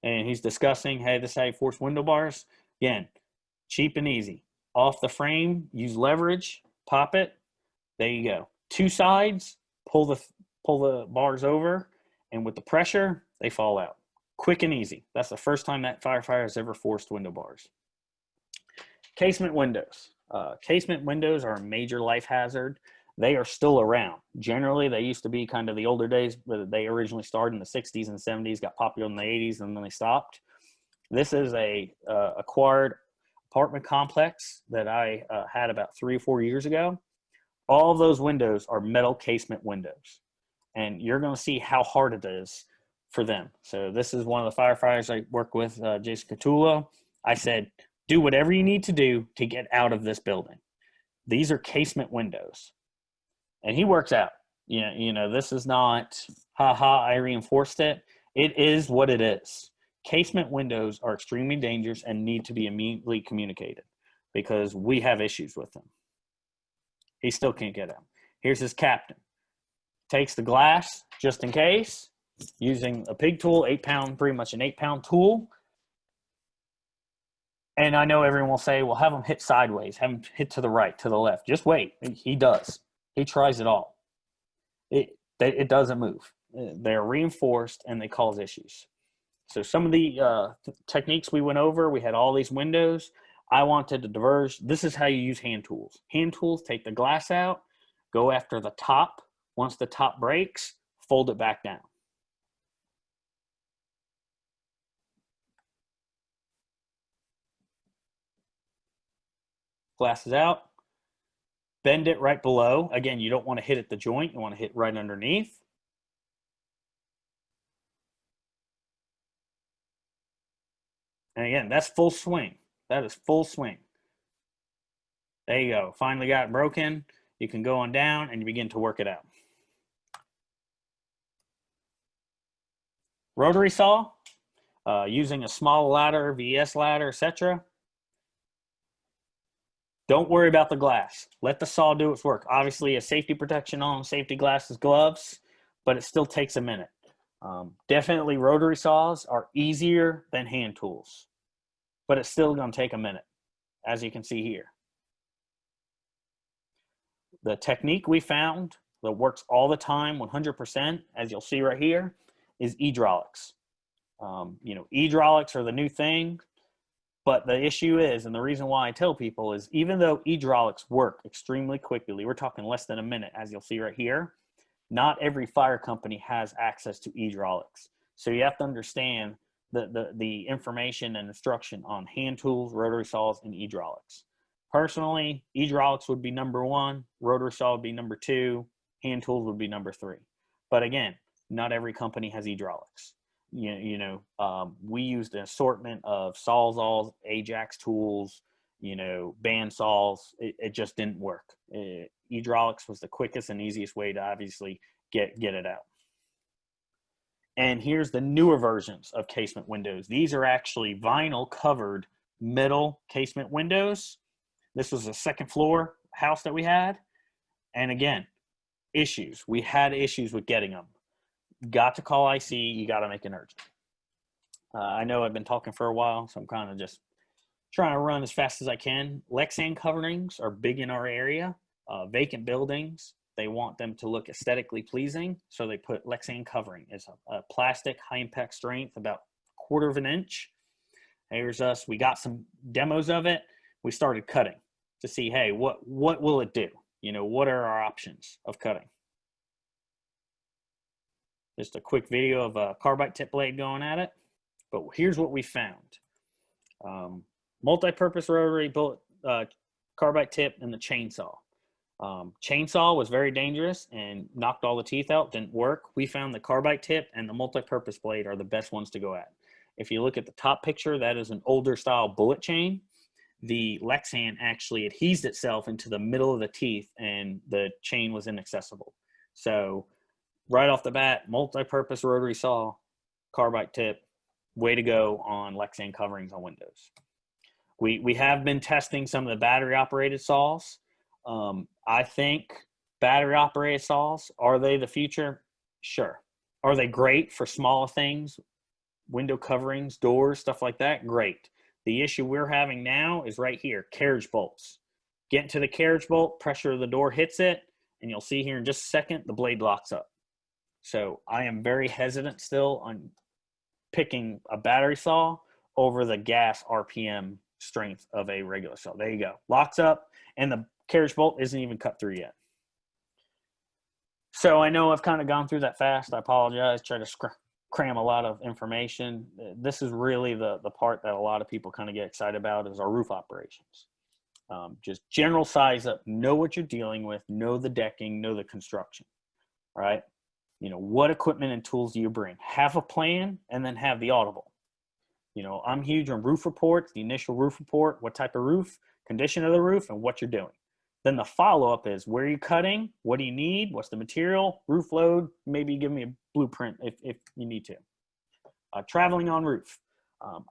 And he's discussing, hey, this is how you force window bars. Again, cheap and easy. Off the frame, use leverage, pop it. There you go. Two sides, pull the bars over, and with the pressure, they fall out. Quick and easy. That's the first time that firefighter has ever forced window bars. Casement windows. Casement windows are a major life hazard. They are still around. Generally, they used to be kind of the older days, but they originally started in the 60s and 70s, got popular in the 80s, and then they stopped. This is a acquired apartment complex that I had about 3 or 4 years ago. All of those windows are metal casement windows, and you're going to see how hard it is for them. So this is one of the firefighters I work with, Jason Catullo. I said, do whatever you need to do to get out of this building. These are casement windows. And he works out. You know, this is not, I reinforced it. It is what it is. Casement windows are extremely dangerous and need to be immediately communicated because we have issues with them. He still can't get out. Here's his captain. Takes the glass just in case, using a pig tool, 8-pound, pretty much an 8-pound tool. And I know everyone will say, well, have him hit sideways, have him hit to the right, to the left. Just wait. He does. He tries it all. It doesn't move. They're reinforced and they cause issues. So some of the techniques we went over, we had all these windows. I wanted to diverge. This is how you use hand tools. Hand tools, take the glass out, go after the top. Once the top breaks, fold it back down. Glass is out. Bend it right below. Again, you don't want to hit at the joint. You want to hit right underneath. And again, that's full swing. That is full swing. There you go. Finally got it broken. You can go on down and you begin to work it out. Rotary saw, using a small ladder, VS ladder, etc. Don't worry about the glass. Let the saw do its work. Obviously, a safety protection on, safety glasses, gloves, but it still takes a minute. Definitely rotary saws are easier than hand tools, but it's still going to take a minute, as you can see here. The technique we found that works all the time, 100%, as you'll see right here, is hydraulics. You know, hydraulics are the new thing. But the issue is, and the reason why I tell people is, even though hydraulics work extremely quickly, we're talking less than a minute, as you'll see right here, not every fire company has access to hydraulics. So you have to understand the information and instruction on hand tools, rotary saws, and hydraulics. Personally, hydraulics would be number 1, rotary saw would be number 2, hand tools would be number 3. But again, not every company has hydraulics. We used an assortment of Sawzalls, Ajax tools, band saws. It just didn't work. Hydraulics was the quickest and easiest way to obviously get it out. And here's the newer versions of casement windows. These are actually vinyl covered metal casement windows. This was a second floor house that we had. And again, issues. We had issues with getting them. Got to call IC, you got to make an urgent. I know I've been talking for a while, so I'm kind of just trying to run as fast as I can. Lexan coverings are big in our area. Vacant buildings, they want them to look aesthetically pleasing, so they put Lexan covering. It's a plastic, high impact strength, about 1/4 of an inch. Here's us. We got some demos of it. We started cutting to see, hey, what will it do? What are our options of cutting? Just a quick video of a carbide tip blade going at it. But here's what we found. Multi-purpose rotary bullet carbide tip and the chainsaw. Chainsaw was very dangerous and knocked all the teeth out, didn't work. We found the carbide tip and the multi-purpose blade are the best ones to go at. If you look at the top picture, that is an older style bullet chain. The Lexan actually adhesed itself into the middle of the teeth and the chain was inaccessible. So right off the bat, multi-purpose rotary saw, carbide tip, way to go on Lexan coverings on windows. We have been testing some of the battery operated saws. I think battery operated saws, are they the future? Sure. Are they great for smaller things? Window coverings, doors, stuff like that? Great. The issue we're having now is right here, carriage bolts. Get into the carriage bolt, pressure of the door hits it, and you'll see here in just a second, the blade locks up. So I am very hesitant still on picking a battery saw over the gas RPM strength of a regular saw. There you go. Locks up, and the carriage bolt isn't even cut through yet. So I know I've kind of gone through that fast. I apologize. Try to cram a lot of information. This is really the part that a lot of people kind of get excited about is our roof operations. Just general size up, know what you're dealing with, know the decking, know the construction, right? You know, what equipment and tools do you bring? Have a plan and then have the audible. You know, I'm huge on roof reports, the initial roof report, what type of roof, condition of the roof, and what you're doing. Then the follow-up is where are you cutting? What do you need? What's the material? Roof load? Maybe give me a blueprint if you need to. Traveling on roof.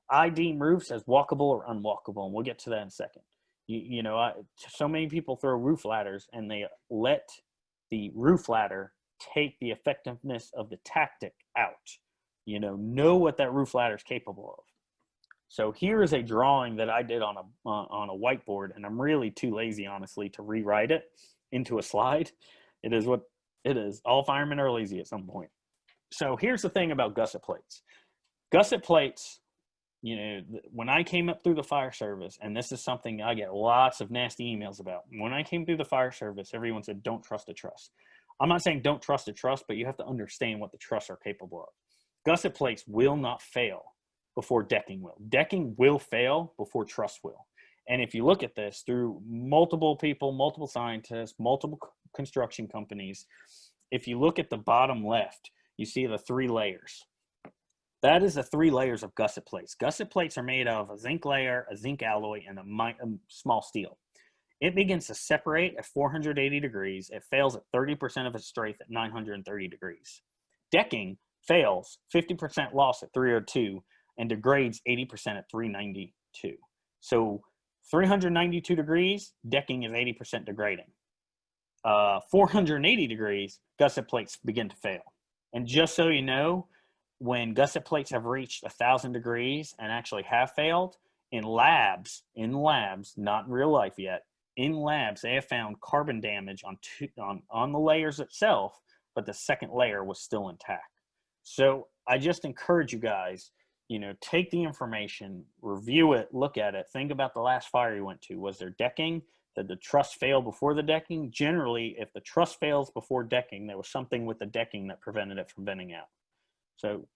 I deem roofs as walkable or unwalkable, and we'll get to that in a second. You know, so many people throw roof ladders and they let the roof ladder take the effectiveness of the tactic out. You know what that roof ladder is capable of. So here is a drawing that I did on a whiteboard, and I'm really too lazy, honestly, to rewrite it into a slide. It is what it is. All firemen are lazy at some point. So here's the thing about gusset plates. Gusset plates, you know, when I came up through the fire service, and this is something I get lots of nasty emails about. When I came through the fire service, everyone said, don't trust a truss. I'm not saying don't trust a truss, but you have to understand what the truss are capable of. Gusset plates will not fail before decking will. Decking will fail before truss will. And if you look at this through multiple people, multiple scientists, multiple construction companies, if you look at the bottom left, you see the 3 layers. That is the 3 layers of gusset plates. Gusset plates are made of a zinc layer, a zinc alloy, and a small steel. It begins to separate at 480 degrees. It fails at 30% of its strength at 930 degrees. Decking fails 50% loss at 302 and degrades 80% at 392. So 392 degrees, decking is 80% degrading. 480 degrees, gusset plates begin to fail. And just so you know, when gusset plates have reached 1,000 degrees and actually have failed, in labs, not in real life yet, in labs, they have found carbon damage on the layers itself, but the second layer was still intact. So I just encourage you guys, you know, take the information, review it, look at it, think about the last fire you went to. Was there decking? Did the truss fail before the decking? Generally, if the truss fails before decking, there was something with the decking that prevented it from bending out. So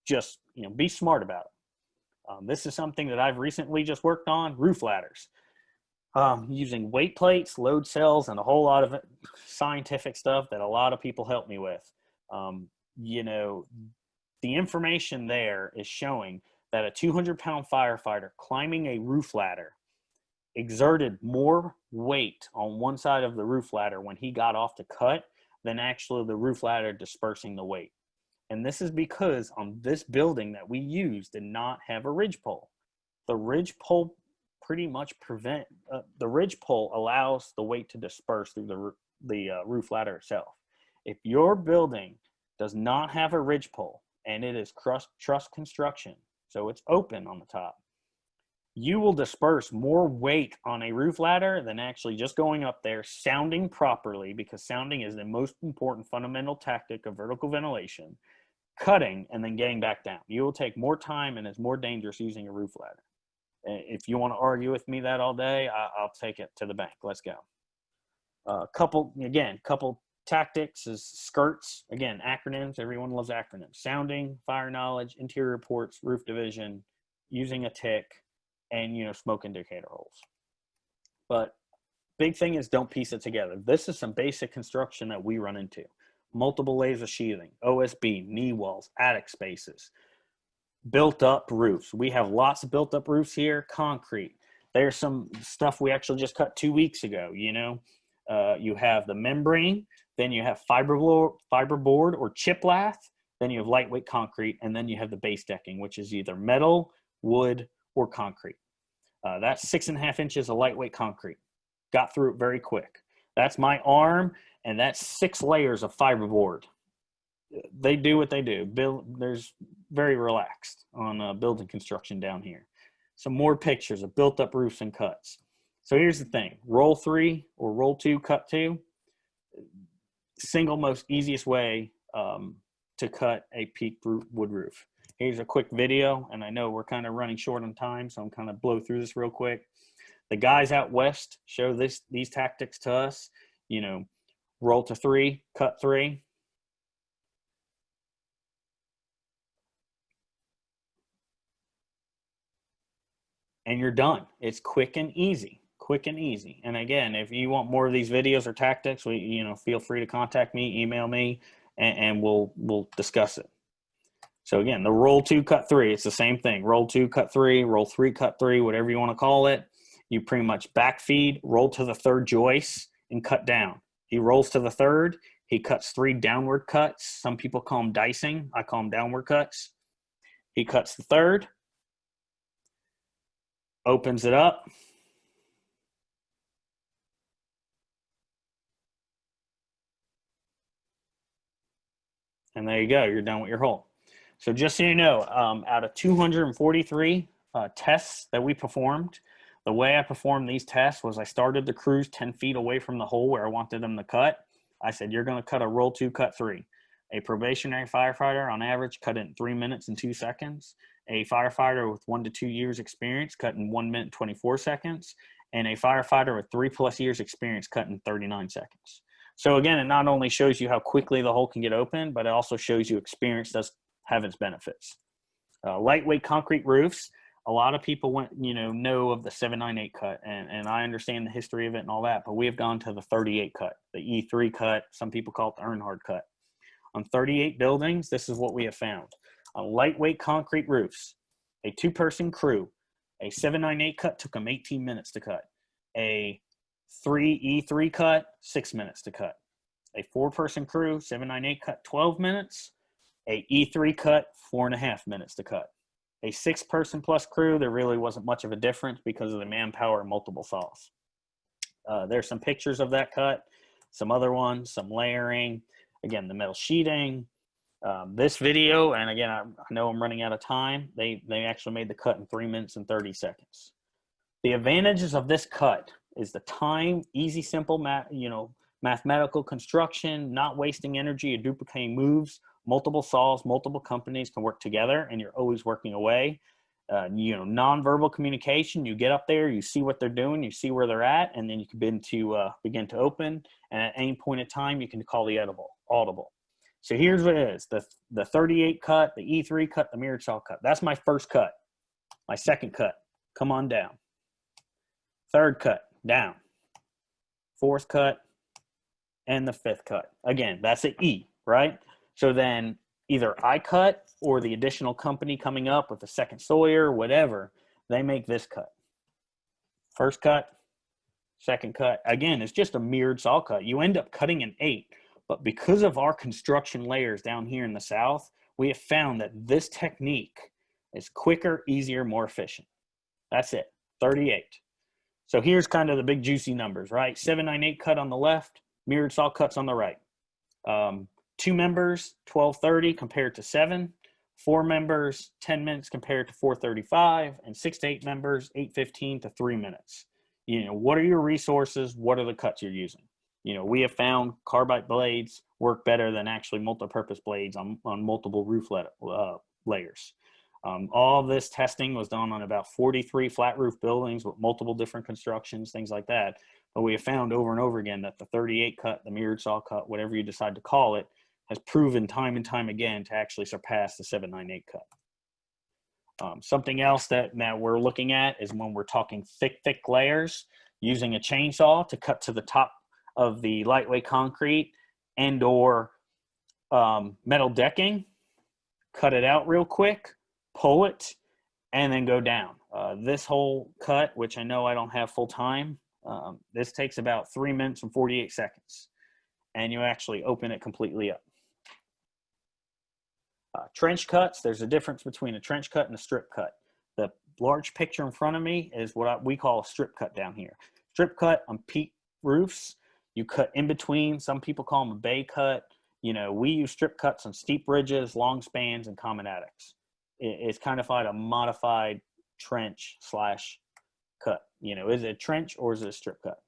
just, you know, be smart about it. This is something that I've recently just worked on, roof ladders. Using weight plates, load cells, and a whole lot of scientific stuff that a lot of people help me with. You know, the information there is showing that a 200-pound firefighter climbing a roof ladder exerted more weight on one side of the roof ladder when he got off to cut than actually the roof ladder dispersing the weight. And this is because on this building that we used did not have a ridge pole. The ridge pole pretty much the ridge pole allows the weight to disperse through the roof ladder itself. If your building does not have a ridge pole and it is truss construction, so it's open on the top, you will disperse more weight on a roof ladder than actually just going up there, sounding properly, because sounding is the most important fundamental tactic of vertical ventilation, cutting, and then getting back down. You will take more time and it's more dangerous using a roof ladder. If you want to argue with me that all day, I'll take it to the bank. Let's go. Couple tactics is skirts. Again, acronyms. Everyone loves acronyms. Sounding, fire knowledge, interior reports, roof division, using a tick, and, you know, smoke indicator holes. But big thing is don't piece it together. This is some basic construction that we run into. Multiple layers of sheathing, OSB, knee walls, attic spaces, built up roofs. We have lots of built up roofs here, concrete. There's some stuff we actually just cut 2 weeks ago, you know. You have the membrane then you have fiberboard or chip lath, then you have lightweight concrete, and then you have the base decking, which is either metal, wood, or concrete. That's 6.5 inches of lightweight concrete. Got through it very quick. That's my arm, and that's 6 layers of fiberboard. They do what they do. There's very relaxed on building construction down here. Some more pictures of built up roofs and cuts. So here's the thing: roll 3 or roll 2, cut 2. Single most easiest way to cut a peaked wood roof. Here's a quick video, and I know we're kind of running short on time, so I'm kind of blow through this real quick. The guys out west show these tactics to us. You know, roll to 3, cut 3. And you're done. It's quick and easy. Quick and easy. And again, if you want more of these videos or tactics, feel free to contact me, email me, and we'll discuss it. So again, the roll 2, cut 3, it's the same thing. Roll 2, cut 3, roll 3, cut 3, whatever you want to call it. You pretty much back feed, roll to the 3rd joist, and cut down. He rolls to the 3rd. He cuts 3 downward cuts. Some people call them dicing. I call them downward cuts. He cuts the 3rd, opens it up, and there you go. You're done with your hole. So just so you know, out of 243 tests that we performed, the way I performed these tests was I started the crews 10 feet away from the hole where I wanted them to cut. I said, you're going to cut a roll 2, cut 3. A probationary firefighter on average cut it in 3 minutes and 2 seconds. A firefighter with 1 to 2 years experience cut in 1 minute and 24 seconds. And a firefighter with 3+ years experience cut in 39 seconds. So again, it not only shows you how quickly the hole can get open, but it also shows you experience does have its benefits. Lightweight concrete roofs. A lot of people know of the 798 cut, and I understand the history of it and all that, but we have gone to the 38 cut, the E3 cut. Some people call it the Earnhardt cut. On 38 buildings, this is what we have found. On lightweight concrete roofs, a 2-person crew, a 798 cut took them 18 minutes to cut. A E3 cut, 6 minutes to cut. A 4-person crew, 798 cut, 12 minutes. A E3 cut, 4.5 minutes to cut. A 6-person plus crew, there really wasn't much of a difference because of the manpower and multiple saws. There's some pictures of that cut, some other ones, some layering, again, the metal sheeting. This video, and again, I know I'm running out of time, they actually made the cut in 3 minutes and 30 seconds. The advantages of this cut is the time, easy, simple, mathematical construction, not wasting energy or duplicating moves. Multiple saws, multiple companies can work together, and you're always working away. Nonverbal communication. You get up there, you see what they're doing, you see where they're at, and then you can begin to open. And at any point in time, you can call the audible. So here's what it is: the 38 cut, the E3 cut, the mirrored saw cut. That's my first cut. My second cut, come on down. Third cut, down. Fourth cut, and the 5th cut. Again, that's an E, right? So then either I cut or the additional company coming up with the second Sawyer, whatever, they make this cut. First cut, second cut. Again, it's just a mirrored saw cut. You end up cutting an 8, but because of our construction layers down here in the South, we have found that this technique is quicker, easier, more efficient. That's it, 38. So here's kind of the big juicy numbers, right? 798 cut on the left, mirrored saw cuts on the right. 2 members, 12:30 compared to 7. 4 members, 10 minutes compared to 4:35, and 6 to 8 members, 8:15 to 3 minutes. What are your resources? What are the cuts you're using? We have found carbide blades work better than actually multi-purpose blades on multiple roof layers. All this testing was done on about 43 flat roof buildings with multiple different constructions, things like that. But we have found over and over again that the 38 cut, the mirrored saw cut, whatever you decide to call it, has proven time and time again to actually surpass the 798 cut. Something else that we're looking at is when we're talking thick layers, using a chainsaw to cut to the top of the lightweight concrete and or metal decking, cut it out real quick, pull it, and then go down. This whole cut, which I know I don't have full time, this takes about 3 minutes and 48 seconds. and you actually open it completely up. Trench cuts, there's a difference between a trench cut and a strip cut. The large picture in front of me is what we call a strip cut down here. Strip cut on peak roofs, you cut in between. Some people call them a bay cut. We use strip cuts on steep ridges, long spans, and common attics. It's kind of like a modified trench slash cut. Is it a trench or is it a strip cut?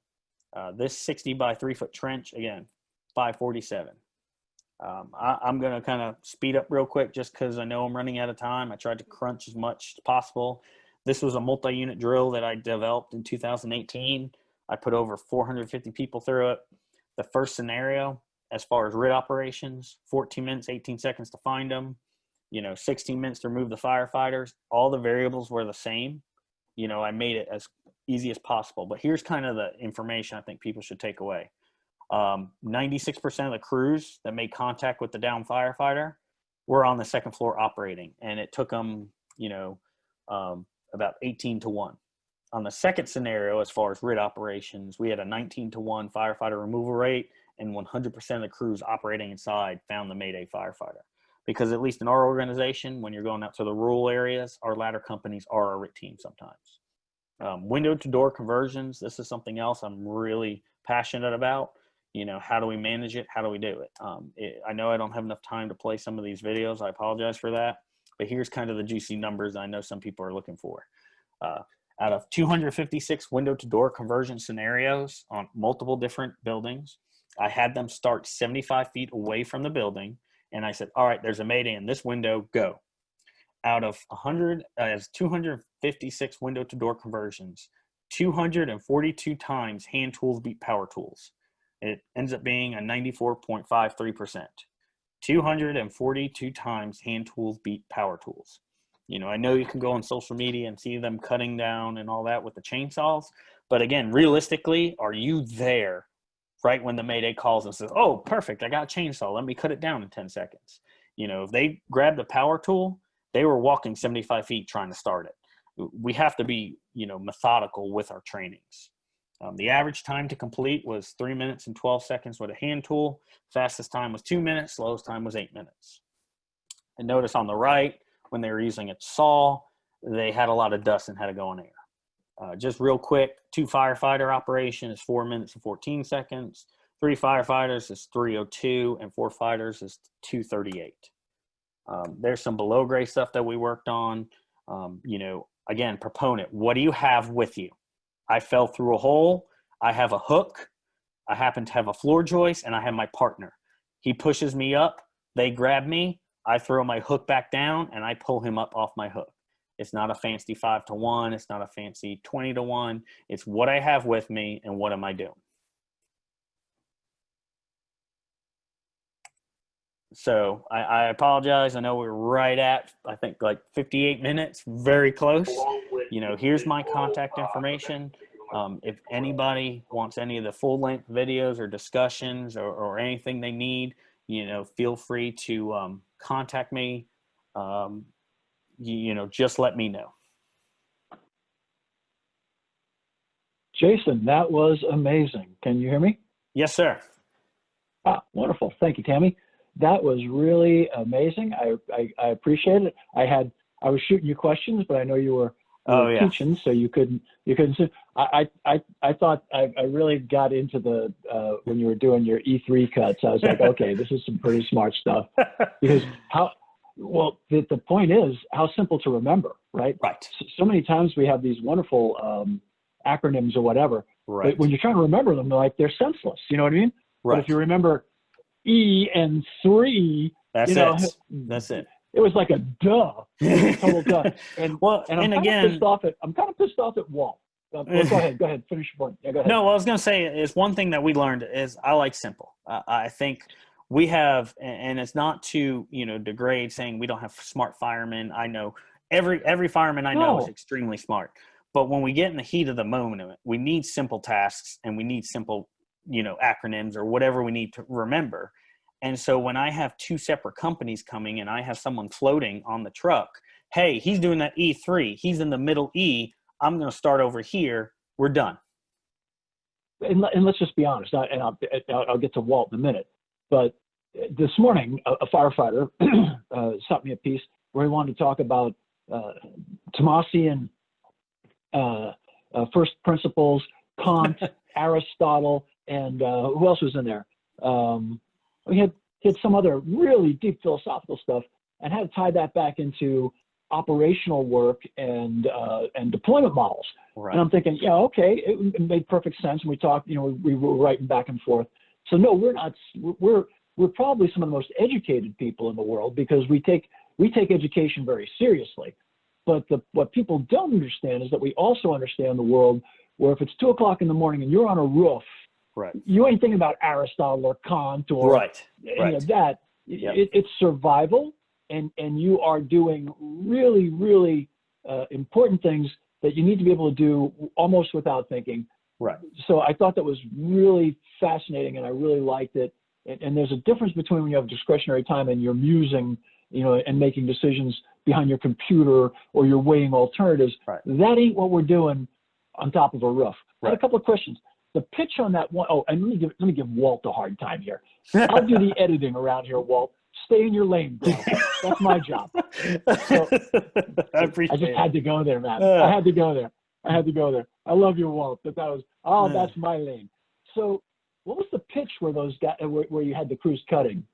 This 60 by 3 foot trench, again, $547. I'm going to kind of speed up real quick just because I know I'm running out of time. I tried to crunch as much as possible. This was a multi-unit drill that I developed in 2018. I put over 450 people through it. The first scenario, as far as RIT operations, 14 minutes, 18 seconds to find them, 16 minutes to remove the firefighters. All the variables were the same. I made it as easy as possible. But here's kind of the information I think people should take away. 96% of the crews that made contact with the downed firefighter were on the second floor operating, and it took them, about 18-1. On the second scenario, as far as RIT operations, we had a 19-1 firefighter removal rate, and 100% of the crews operating inside found the Mayday firefighter. Because at least in our organization, when you're going out to the rural areas, our ladder companies are our RIT team sometimes. Window to door conversions, this is something else I'm really passionate about. How do we manage it? How do we do it? I know I don't have enough time to play some of these videos. I apologize for that. But here's kind of the juicy numbers I know some people are looking for. Out of 256 window to door conversion scenarios on multiple different buildings, I had them start 75 feet away from the building. And I said, all right, there's a Mayday in this window, go. Out of 256 window to door conversions, 242 times hand tools beat power tools. It ends up being a 94.53%. 242 times hand tools beat power tools. I know you can go on social media and see them cutting down and all that with the chainsaws. But again, realistically, are you there right when the Mayday calls and says, oh, perfect, I got a chainsaw, let me cut it down in 10 seconds. If they grabbed a power tool, they were walking 75 feet trying to start it. We have to be, methodical with our trainings. The average time to complete was 3 minutes and 12 seconds with a hand tool. Fastest time was 2 minutes. Slowest time was 8 minutes. And notice on the right, when they were using a saw, they had a lot of dust and had to go in air. Just real quick, 2 firefighter operation is 4 minutes and 14 seconds. 3 firefighters is 3:02, and 4 fighters is 2:38. There's some below grade stuff that we worked on. Again, proponent, what do you have with you? I fell through a hole. I have a hook. I happen to have a floor joist, and I have my partner. He pushes me up. They grab me. I throw my hook back down, and I pull him up off my hook. It's not a fancy 5-1. It's not a fancy 20-1. It's what I have with me and what am I doing. So I apologize. I know we're right at, I think, like 58 minutes, very close. Here's my contact information. If anybody wants any of the full-length videos or discussions or anything they need, feel free to contact me. Just let me know. Jason, that was amazing. Can you hear me? Yes, sir. Wonderful. Thank you, Tammy. That was really amazing. I appreciate it. I was shooting you questions, but I know you were teaching, so you couldn't. I thought I really got into the when you were doing your E3 cuts. I was like, okay, this is some pretty smart stuff. Because the point is how simple to remember, right? Right. So many times we have these wonderful acronyms or whatever, right. But when you're trying to remember them, they're senseless. You know what I mean? Right. But if you remember E and 3, that's it. It was like a duh. It was a total duh. And I'm kind of pissed off at Walt. Go ahead. Finish your point. Yeah, go ahead. No, what I was going to say is one thing that we learned is I like simple. I think we have, and it's not to, degrade saying we don't have smart firemen. I know every fireman I know is extremely smart. But when we get in the heat of the moment, we need simple tasks and we need simple, acronyms or whatever we need to remember. And so when I have 2 separate companies coming and I have someone floating on the truck, hey, he's doing that E3. He's in the middle E. I'm going to start over here. We're done. and let's just be honest, I'll get to Walt in a minute, but this morning, a firefighter sent me a piece where he wanted to talk about Thomasian first principles, Kant, Aristotle, and who else was in there? We had some other really deep philosophical stuff, and had to tie that back into operational work and deployment models. Right. And I'm thinking, yeah, okay, it made perfect sense. And we talked, we were writing back and forth. So no, we're not. We're probably some of the most educated people in the world, because we take education very seriously. But what people don't understand is that we also understand the world where if it's 2 o'clock in the morning and you're on a roof, Right. you ain't thinking about Aristotle or Kant or any of that. Yep. It's survival, and you are doing really, really important things that you need to be able to do almost without thinking. Right. So I thought that was really fascinating, and I really liked it. And there's a difference between when you have discretionary time and you're musing, and making decisions behind your computer, or you're weighing alternatives. Right. That ain't what we're doing on top of a roof. I had a Right. couple of questions. The pitch on that one, and let me give Walt a hard time here. I'll do the editing around here, Walt. Stay in your lane, bro. That's my job. So, I appreciate I just had to go there, man. Yeah. I had to go there. I love you, Walt. But that was, that's my lane. So what was the pitch where those guys, where you had the crews cutting?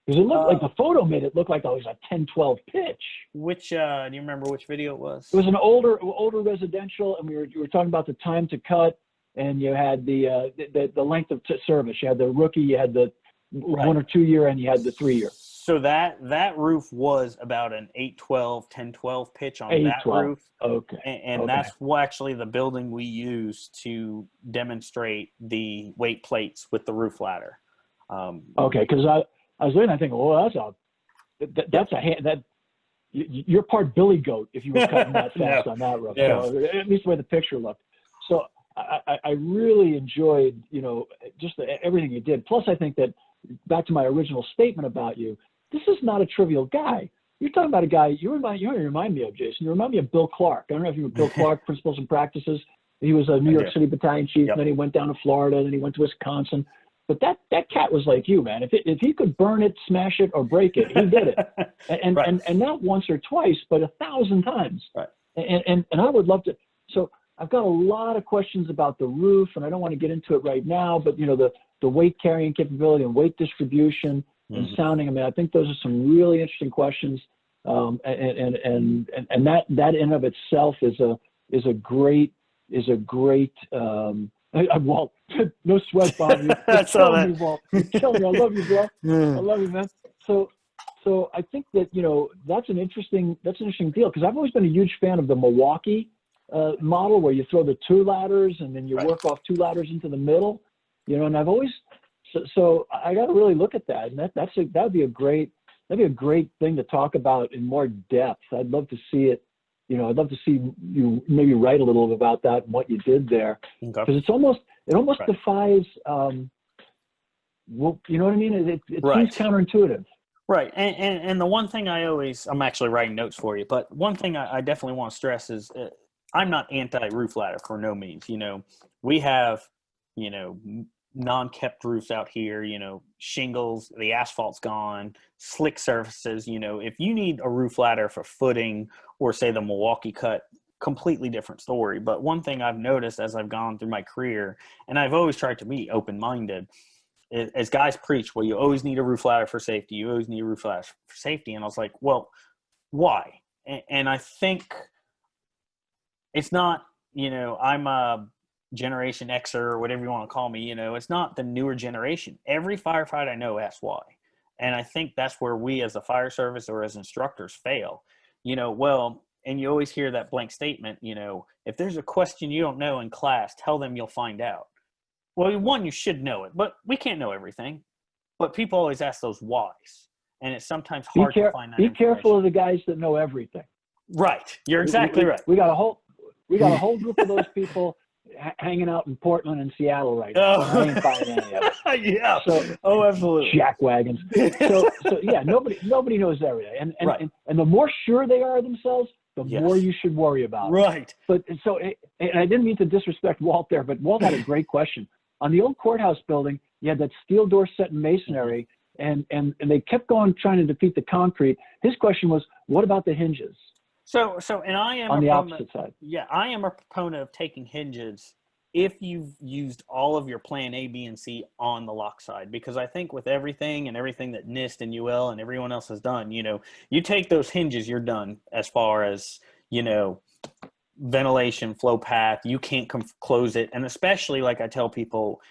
Because it looked like the photo made it look like it was a 10-12 pitch. Which do you remember which video it was? It was an older residential, and you were talking about the time to cut, and you had the length of service. You had the rookie, you had the 1 or 2 year, and you had the 3 year. So that roof was about an 8-12, 10-12 pitch on that roof. Okay. And that's actually the building we used to demonstrate the weight plates with the roof ladder. Okay, because I was looking, I think, well, that's a hand that you're part Billy Goat if you were cutting that fast on that roof. Yeah. So, at least the way the picture looked. So I really enjoyed, just everything you did. Plus, I think that back to my original statement about you, this is not a trivial guy. You're talking about a guy you remind me of, Jason. You remind me of Bill Clark. I don't know if you were Bill Clark, Principles and Practices. He was a New York City battalion chief, and then he went down to Florida, and then he went to Wisconsin. But that cat was like you, man. If he could burn it, smash it, or break it, he did it. And not once or twice, but 1,000 times. Right. And I would love to. So I've got a lot of questions about the roof, and I don't want to get into it right now. But the weight carrying capability and weight distribution and sounding. I mean, I think those are some really interesting questions. And that in of itself is a great. Walt, no sweat, Bobby. I saw that. Me, Walt. You're killing me. I love you, bro. I love you, man. So I think that that's an interesting deal, because I've always been a huge fan of the Milwaukee model, where you throw the 2 ladders and then you work off 2 ladders into the middle. And I've always so I got to really look at that, and that'd be a great thing to talk about in more depth. I'd love to see it. I'd love to see you maybe write a little about that and what you did there, because it almost defies. Well, you know what I mean? It seems counterintuitive. Right, and the one thing I'm actually writing notes for you, but one thing I definitely want to stress is I'm not anti-roof ladder for no means. We have non-kept roofs out here, shingles, the asphalt's gone, slick surfaces. If you need a roof ladder for footing, or say the Milwaukee cut, completely different story. But one thing I've noticed as I've gone through my career, and I've always tried to be open-minded, as guys preach, well, you always need a roof ladder for safety. You always need a roof ladder for safety. And I was like, well, why? And I think it's not, I'm a Generation Xer or whatever you want to call me, it's not the newer generation. Every firefighter I know asks why. And I think that's where we as a fire service or as instructors fail. And you always hear that blank statement, if there's a question you don't know in class, tell them you'll find out. Well, one, you should know it, but we can't know everything. But people always ask those whys. And it's sometimes hard to find that Be careful of the guys that know everything. Right. You're exactly right. We got a whole group of those people hanging out in Portland and Seattle right now. I ain't buying any of it. Yeah. So, absolutely. Jack wagons. So yeah, nobody knows everything. And the more sure they are of themselves, the more you should worry about it. Right. But and I didn't mean to disrespect Walt there, but Walt had a great question on the old courthouse building, you had that steel door set in masonry, and they kept going trying to defeat the concrete. His question was, what about the hinges? And I am on the opposite side. Yeah, I am a proponent of taking hinges if you've used all of your plan A, B, and C on the lock side, because I think with everything that NIST and UL and everyone else has done, you take those hinges, you're done as far as, ventilation, flow path, you can't close it. And especially, like I tell people,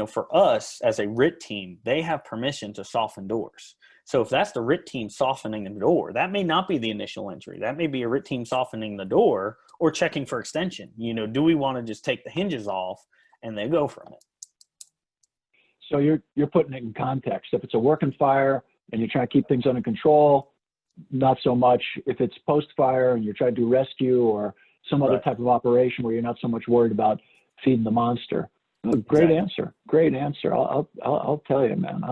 for us as a RIT team, they have permission to soften doors. So if that's the RIT team softening the door, that may not be the initial entry. That may be a RIT team softening the door or checking for extension. Do we want to just take the hinges off and they go from it? So you're putting it in context. If it's a working fire and you're trying to keep things under control, not so much. If it's post-fire and you're trying to do rescue or some other type of operation where you're not so much worried about feeding the monster. Oh, great answer. Great answer. I'll tell you, man.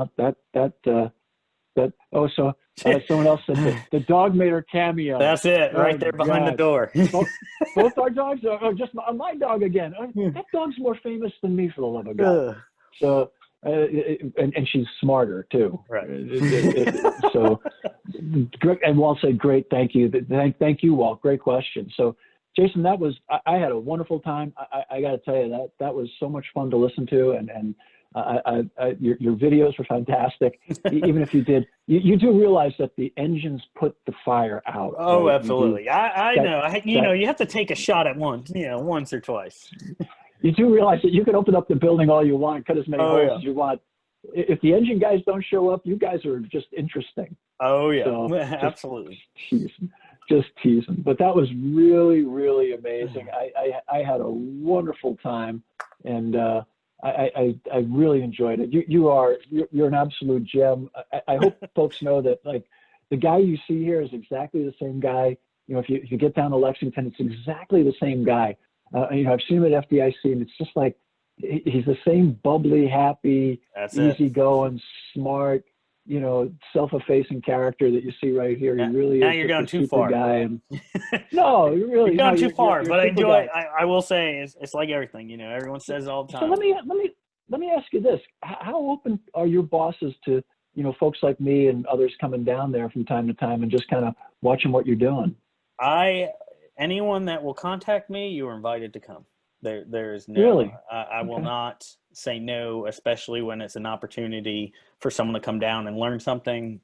Someone else said the dog made her cameo. That's it, right there behind the door. both our dogs are just my dog again. That dog's more famous than me, for the love of God. So, and she's smarter too. Right. So, and Walt said, "Great, thank you, thank you, Walt. Great question." So, Jason, I had a wonderful time. I got to tell you that was so much fun to listen to, and your videos were fantastic. Even if you do realize that the engines put the fire out. Oh, right? absolutely. I know. You have to take a shot at once or twice. You do realize that you can open up the building all you want, cut as many holes as you want. If the engine guys don't show up, you guys are just interesting. Oh yeah, so, absolutely. Just teasing. But that was really, really amazing. I had a wonderful time, and I really enjoyed it. You're an absolute gem. I hope folks know that, like, the guy you see here is exactly the same guy. If you get down to Lexington, it's exactly the same guy. I've seen him at FDIC, and it's just like he's the same bubbly, happy, easygoing, smart, self-effacing character that you see right here. He really now is you're going too far. Guy. And, no, you're really you're going too far. You're but I enjoy. I will say it's like everything. Everyone says it all the time. So let me ask you this: how open are your bosses to folks like me and others coming down there from time to time and just kind of watching what you're doing? Anyone that will contact me, you are invited to come. There is no. Really? I will not say no, especially when it's an opportunity for someone to come down and learn something.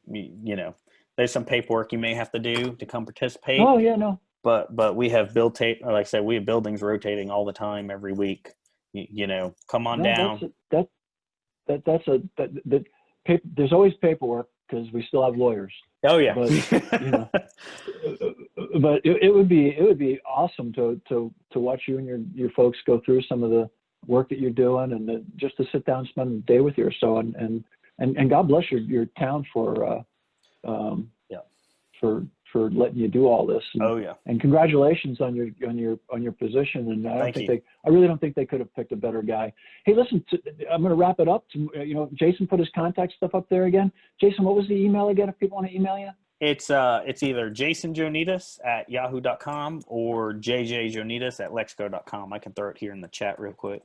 There's some paperwork you may have to do to come participate. Oh yeah, no. But we have like I said, we have buildings rotating all the time, every week. Come on down. There's always paperwork because we still have lawyers. Oh yeah. But but it would be awesome to watch you and your folks go through some of the work that you're doing, and just to sit down and spend a day with you or so, and God bless your town for letting you do all this. And congratulations on your position. And I really don't think they could have picked a better guy. Hey, listen, I'm going to wrap it up. Jason put his contact stuff up there again. Jason, what was the email again if people want to email you? It's either jasonjonitas@yahoo.com or jjjonitas@lexco.com. I can throw it here in the chat real quick.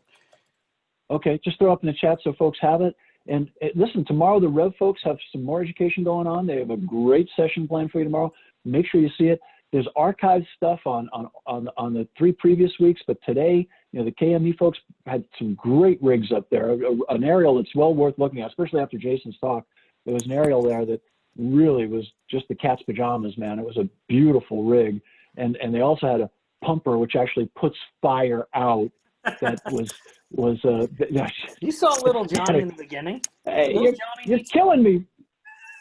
Okay, just throw it up in the chat so folks have it. And listen, tomorrow the Rev folks have some more education going on. They have a great session planned for you tomorrow. Make sure you see it. There's archived stuff on the 3 previous weeks, but today, the KME folks had some great rigs up there. An aerial that's well worth looking at, especially after Jason's talk. There was an aerial there that really was just the cat's pajamas, man. It was a beautiful rig, and they also had a pumper which actually puts fire out. That was you saw little Johnny in the beginning. Hey, you're killing me.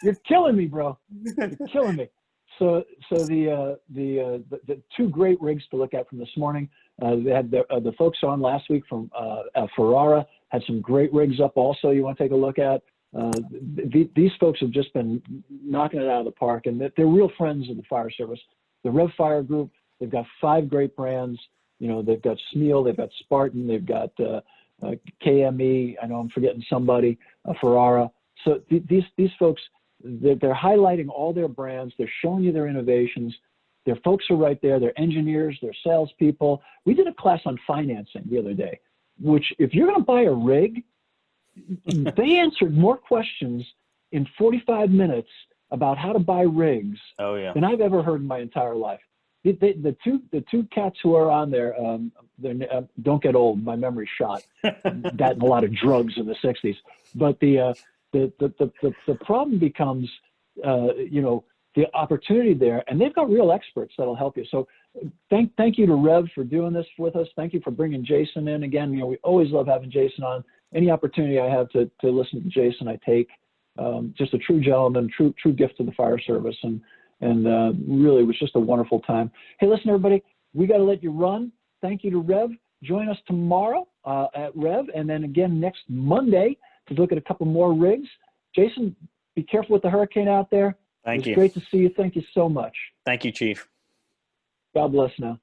You're killing me, bro. You're killing me. So the 2 great rigs to look at from this morning. They had the folks on last week from Ferrara had some great rigs up also. You want to take a look at. These folks have just been knocking it out of the park, and they're real friends of the fire service. The Rev Fire Group, they've got 5 great brands. They've got Smeal, they've got Spartan, they've got KME. I know I'm forgetting somebody, Ferrara. So these folks, they're highlighting all their brands. They're showing you their innovations. Their folks are right there. They're engineers. They're salespeople. We did a class on financing the other day. which if you're going to buy a rig, they answered more questions in 45 minutes about how to buy rigs Oh yeah. than I've ever heard in my entire life. The two cats who are on there, don't get old. My memory's shot. That and a lot of drugs in the 60s. But the problem becomes, the opportunity there, and they've got real experts that'll help you. So thank you to Rev for doing this with us. Thank you for bringing Jason in again. We always love having Jason on. Any opportunity I have to listen to Jason, I take. Just a true gentleman, true gift to the fire service, and really it was just a wonderful time. Hey, listen, everybody, we got to let you run. Thank you to Rev. Join us tomorrow at Rev, and then again next Monday to look at a couple more rigs. Jason, be careful with the hurricane out there. Thank you. It was great to see you. Thank you so much. Thank you, Chief. God bless now.